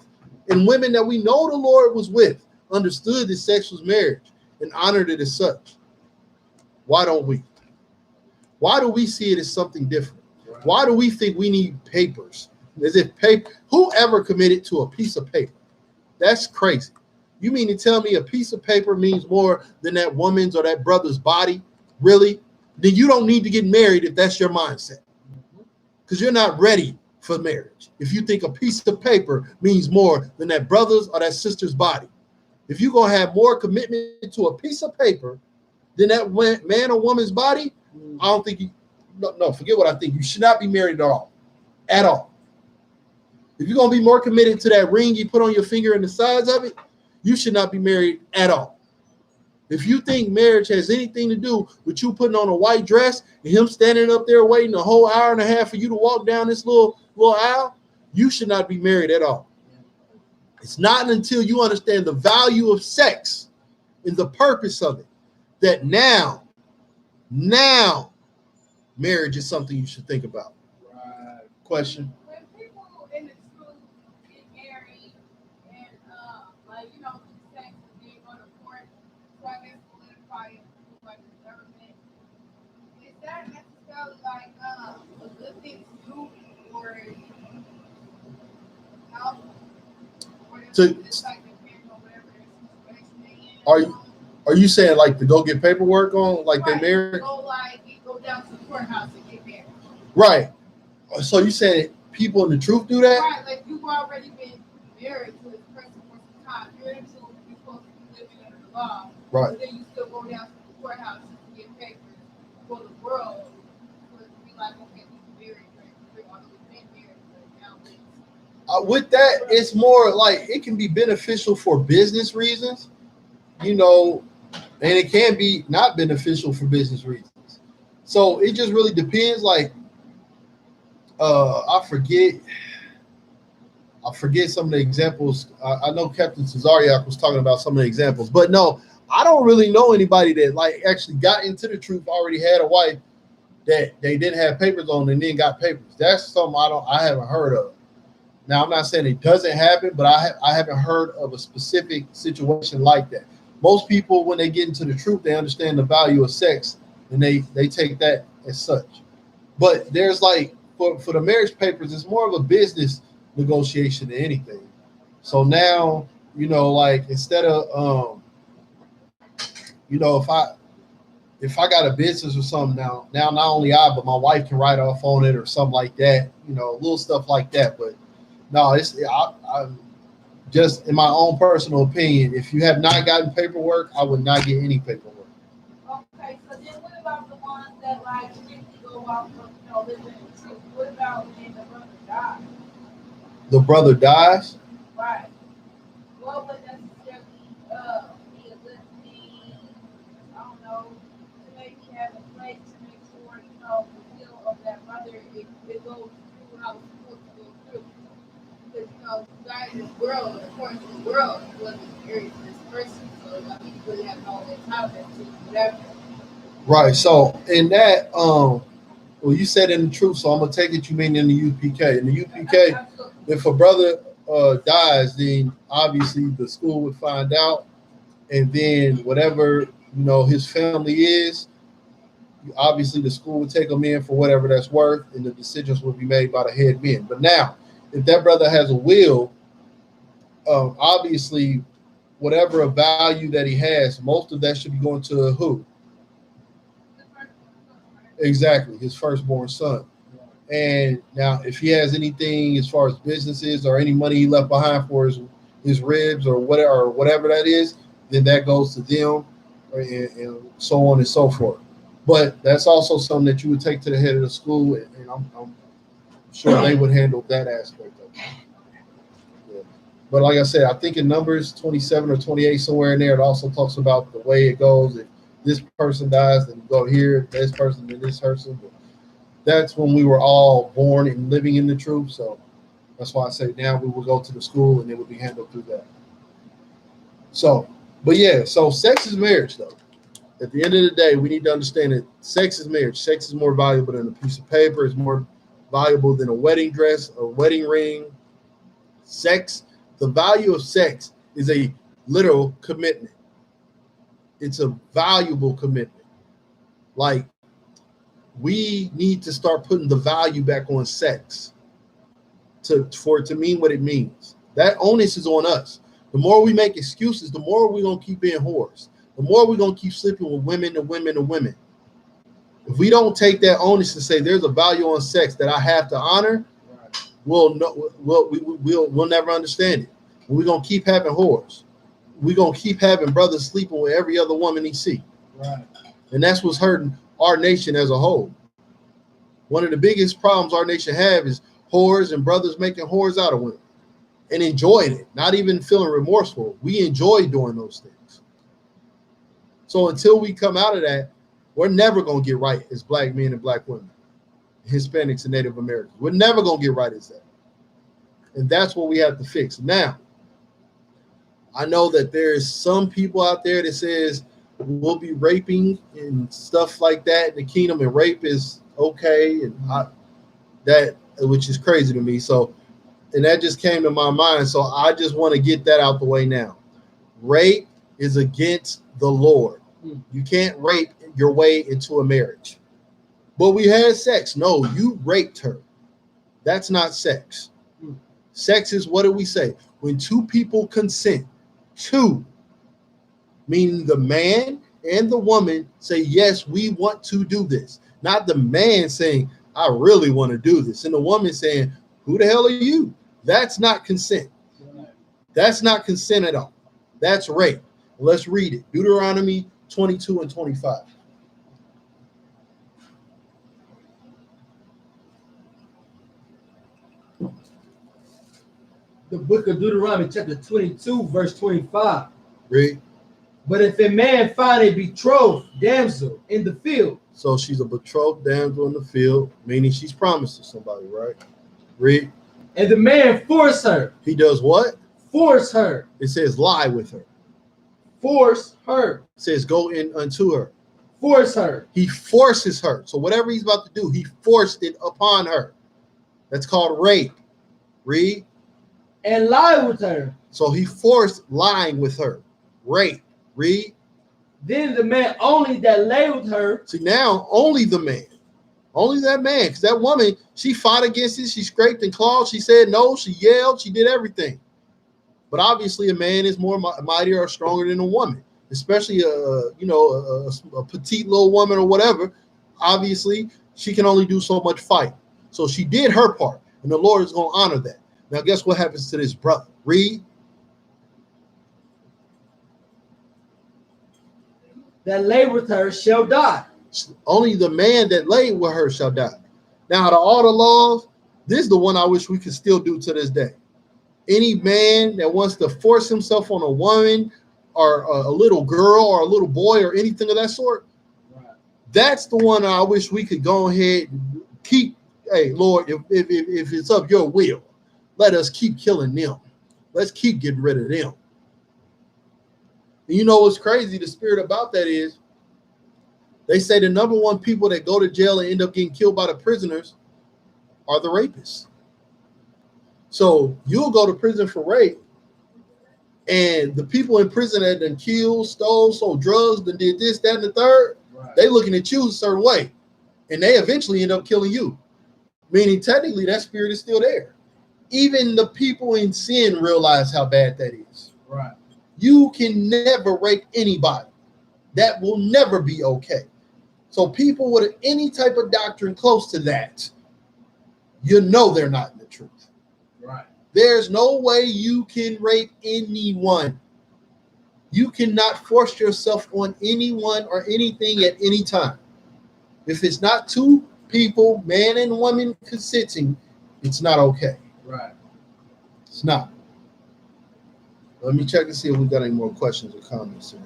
and women that we know the Lord was with, understood that sex was marriage and honored it as such. Why don't we? Why do we see it as something different? Why do we think we need papers? As if paper, whoever committed to a piece of paper? That's crazy. You mean to tell me a piece of paper means more than that woman's or that brother's body? Really? Then you don't need to get married if that's your mindset. Because you're not ready for marriage. If you think a piece of paper means more than that brother's or that sister's body. If you're going to have more commitment to a piece of paper than that man or woman's body, I don't think you, no, forget what I think. You should not be married at all. At all. If you're going to be more committed to that ring you put on your finger and the size of it, you should not be married at all. If you think marriage has anything to do with you putting on a white dress and him standing up there waiting a whole hour and a half for you to walk down this little aisle, you should not be married at all. It's not until you understand the value of sex and the purpose of it that now marriage is something you should think about. Right. Question? When people in the truth get married and like sex and then go to court, so I guess solidify it like the government, is that necessarily like a good thing to do, or no? Or does it just like depend on whatever situation they in? Are you saying like to go get paperwork on like they married? Go down to the courthouse and get married. Right. So you saying people in the truth do that? Right, like you've already been married to this person for some time. You're in the truth, you're supposed to be living under the law. Right. But then you still go down to the courthouse to get papers for the world. So to be like, okay, we married, although we've been married, but now with that, it's more like it can be beneficial for business reasons, and it can be not beneficial for business reasons. So it just really depends. Like, I forget some of the examples. I know Captain Cesariak was talking about some of the examples, but no, I don't really know anybody that like actually got into the truth, already had a wife that they didn't have papers on and then got papers. That's something I haven't heard of. Now, I'm not saying it doesn't happen, but I haven't heard of a specific situation like that. Most people, when they get into the truth, they understand the value of sex, and they take that as such. But there's like, for the marriage papers, it's more of a business negotiation than anything. So now, like instead of, if I got a business or something now not only but my wife can write off on it or something like that, little stuff like that. But no, I'm just in my own personal opinion. If you have not gotten paperwork, I would not get any paperwork. Okay, so then what about the ones that like strictly go off of living in the truth? What about when the brother dies? The brother dies? Right. What would necessarily be a good thing? I don't know, to maybe have a place to make sure the will of that brother it goes through how it's supposed to go through. Because guys in the world, according to the world, he wasn't married to this person, so he really have all that time to whatever. Right. So in that, well, you said in the truth, so I'm gonna take it you mean in the U.P.K. In the U.P.K, if a brother dies, then obviously the school would find out, and then whatever his family is, obviously the school would take them in for whatever that's worth, and the decisions would be made by the head men. But now, if that brother has a will, obviously, whatever a value that he has, most of that should be going to who? Exactly, his firstborn son. And now, if he has anything as far as businesses or any money he left behind for his ribs or whatever that is, then that goes to them, and so on and so forth. But that's also something that you would take to the head of the school, and I'm sure they would handle that aspect of it. Yeah. But like I said, I think in Numbers 27 or 28, somewhere in there, it also talks about the way it goes. If this person dies, then you go here, this person, then this person. But that's when we were all born and living in the truth. So That's why I say now we will go to the school and it will be handled through that. So, but yeah, so sex is marriage though. At the end of the day, we need to understand that sex is marriage. Sex is more valuable than a piece of paper. It's more valuable than a wedding dress, a wedding ring. Sex, the value of sex is a literal commitment. It's a valuable commitment. Like, we need to start putting the value back on sex for it to mean what it means. That onus is on us. The more we make excuses, the more we're going to keep being whores. The more we're going to keep sleeping with women and women and women. If we don't take that onus and say there's a value on sex that I have to honor, we'll never understand it. And we're going to keep having whores. We're going to keep having brothers sleeping with every other woman he see. Right. And that's what's hurting our nation as a whole. One of the biggest problems our nation have is whores and brothers making whores out of women and enjoying it, not even feeling remorseful. We enjoy doing those things. So until we come out of that, we're never going to get right as black men and black women, Hispanics and Native Americans. We're never going to get right as that. And that's what we have to fix. Now, I know that there's some people out there that says we'll be raping and stuff like that in the kingdom, and rape is okay, and that, which is crazy to me. So, and that just came to my mind. So I just want to get that out the way now. Rape is against the Lord. You can't rape your way into a marriage. But we had sex. No, you raped her. That's not sex. Sex is, what do we say? When two people consent, two, meaning the man and the woman say, yes, we want to do this. Not the man saying, I really want to do this. And the woman saying, who the hell are you? That's not consent. That's not consent at all. That's rape. Let's read it. Deuteronomy 22 and 25. The book of Deuteronomy, chapter 22, verse 25. Read. But if a man find a betrothed damsel in the field. So she's a betrothed damsel in the field, meaning she's promised to somebody, right? Read. And the man force her. He does what? Force her. It says lie with her. Force her. It says go in unto her. Force her. He forces her. So whatever he's about to do, he forced it upon her. That's called rape. Read. And lie with her. So he forced lying with her. Rape. Read. Then the man only that lay with her. See, now only the man. Only that man. Because that woman, she fought against it. She scraped and clawed. She said no. She yelled. She did everything. But obviously a man is more mightier or stronger than a woman. Especially a petite little woman or whatever. Obviously, she can only do so much fight. So she did her part. And the Lord is going to honor that. Now, guess what happens to this brother? Read. That lay with her shall die. Only the man that laid with her shall die. Now, out of all the laws, this is the one I wish we could still do to this day. Any man that wants to force himself on a woman or a little girl or a little boy or anything of that sort, that's the one I wish we could go ahead and keep. Hey, Lord, if it's of your will, let us keep killing them. Let's keep getting rid of them. And you know what's crazy? The spirit about that is they say the number one people that go to jail and end up getting killed by the prisoners are the rapists. So you'll go to prison for rape, and the people in prison that done killed, stole, sold drugs, that did this, that, and the third, they looking at you a certain way, and they eventually end up killing you. Meaning technically that spirit is still there. Even the people in sin realize how bad that is. Right. You can never rape anybody. That will never be okay. So people with any type of doctrine close to that, you know they're not in the truth. Right. There's no way you can rape anyone. You cannot force yourself on anyone or anything at any time. If it's not two people, man and woman, consenting, it's not okay. Right. It's not. Let me check and see if we got any more questions or comments today.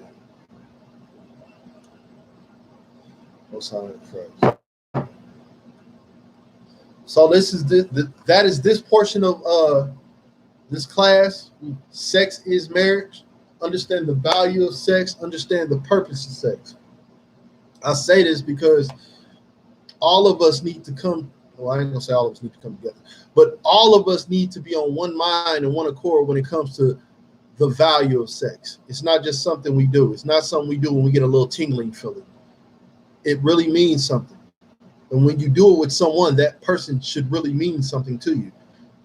No silent phrase. So this is that is this portion of this class. Sex is marriage. Understand the value of sex. Understand the purpose of sex. I say this because all of us need to come. Well, I ain't gonna say all of us need to come together, but all of us need to be on one mind and one accord when it comes to the value of sex. It's not just something we do. It's not something we do when we get a little tingling feeling. It really means something. And when you do it with someone, that person should really mean something to you.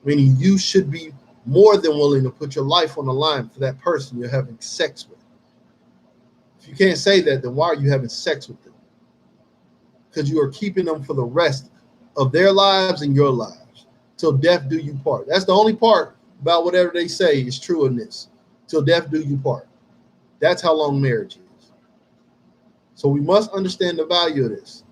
Meaning you should be more than willing to put your life on the line for that person you're having sex with. If you can't say that, then why are you having sex with them? Because you are keeping them for the rest of their lives and your lives. Till death do you part. That's the only part about whatever they say is true in this. Till death do you part. That's how long marriage is. So we must understand the value of this.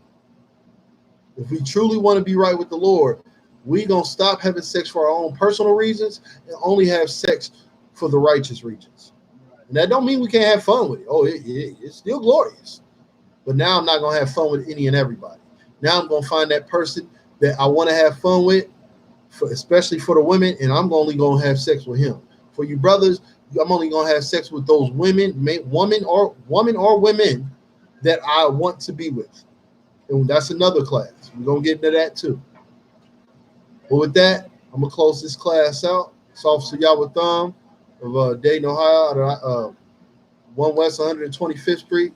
If we truly want to be right with the Lord, we're going to stop having sex for our own personal reasons and only have sex for the righteous reasons. And that don't mean we can't have fun with it. Oh, it's still glorious. But now I'm not going to have fun with any and everybody. Now I'm going to find that person that I want to have fun with, especially for the women, and I'm only going to have sex with him. For you brothers, I'm only going to have sex with those women or women that I want to be with. And that's another class. We're going to get into that too. But with that, I'm going to close this class out. It's Officer Yahatham of Dayton, Ohio, out of 1 West 125th Street,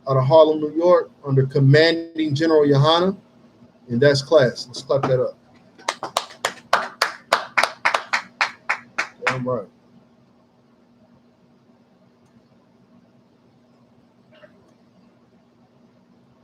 out of Harlem, New York, under Commanding General YAHANNA. And that's class. Let's clap that up. Damn right.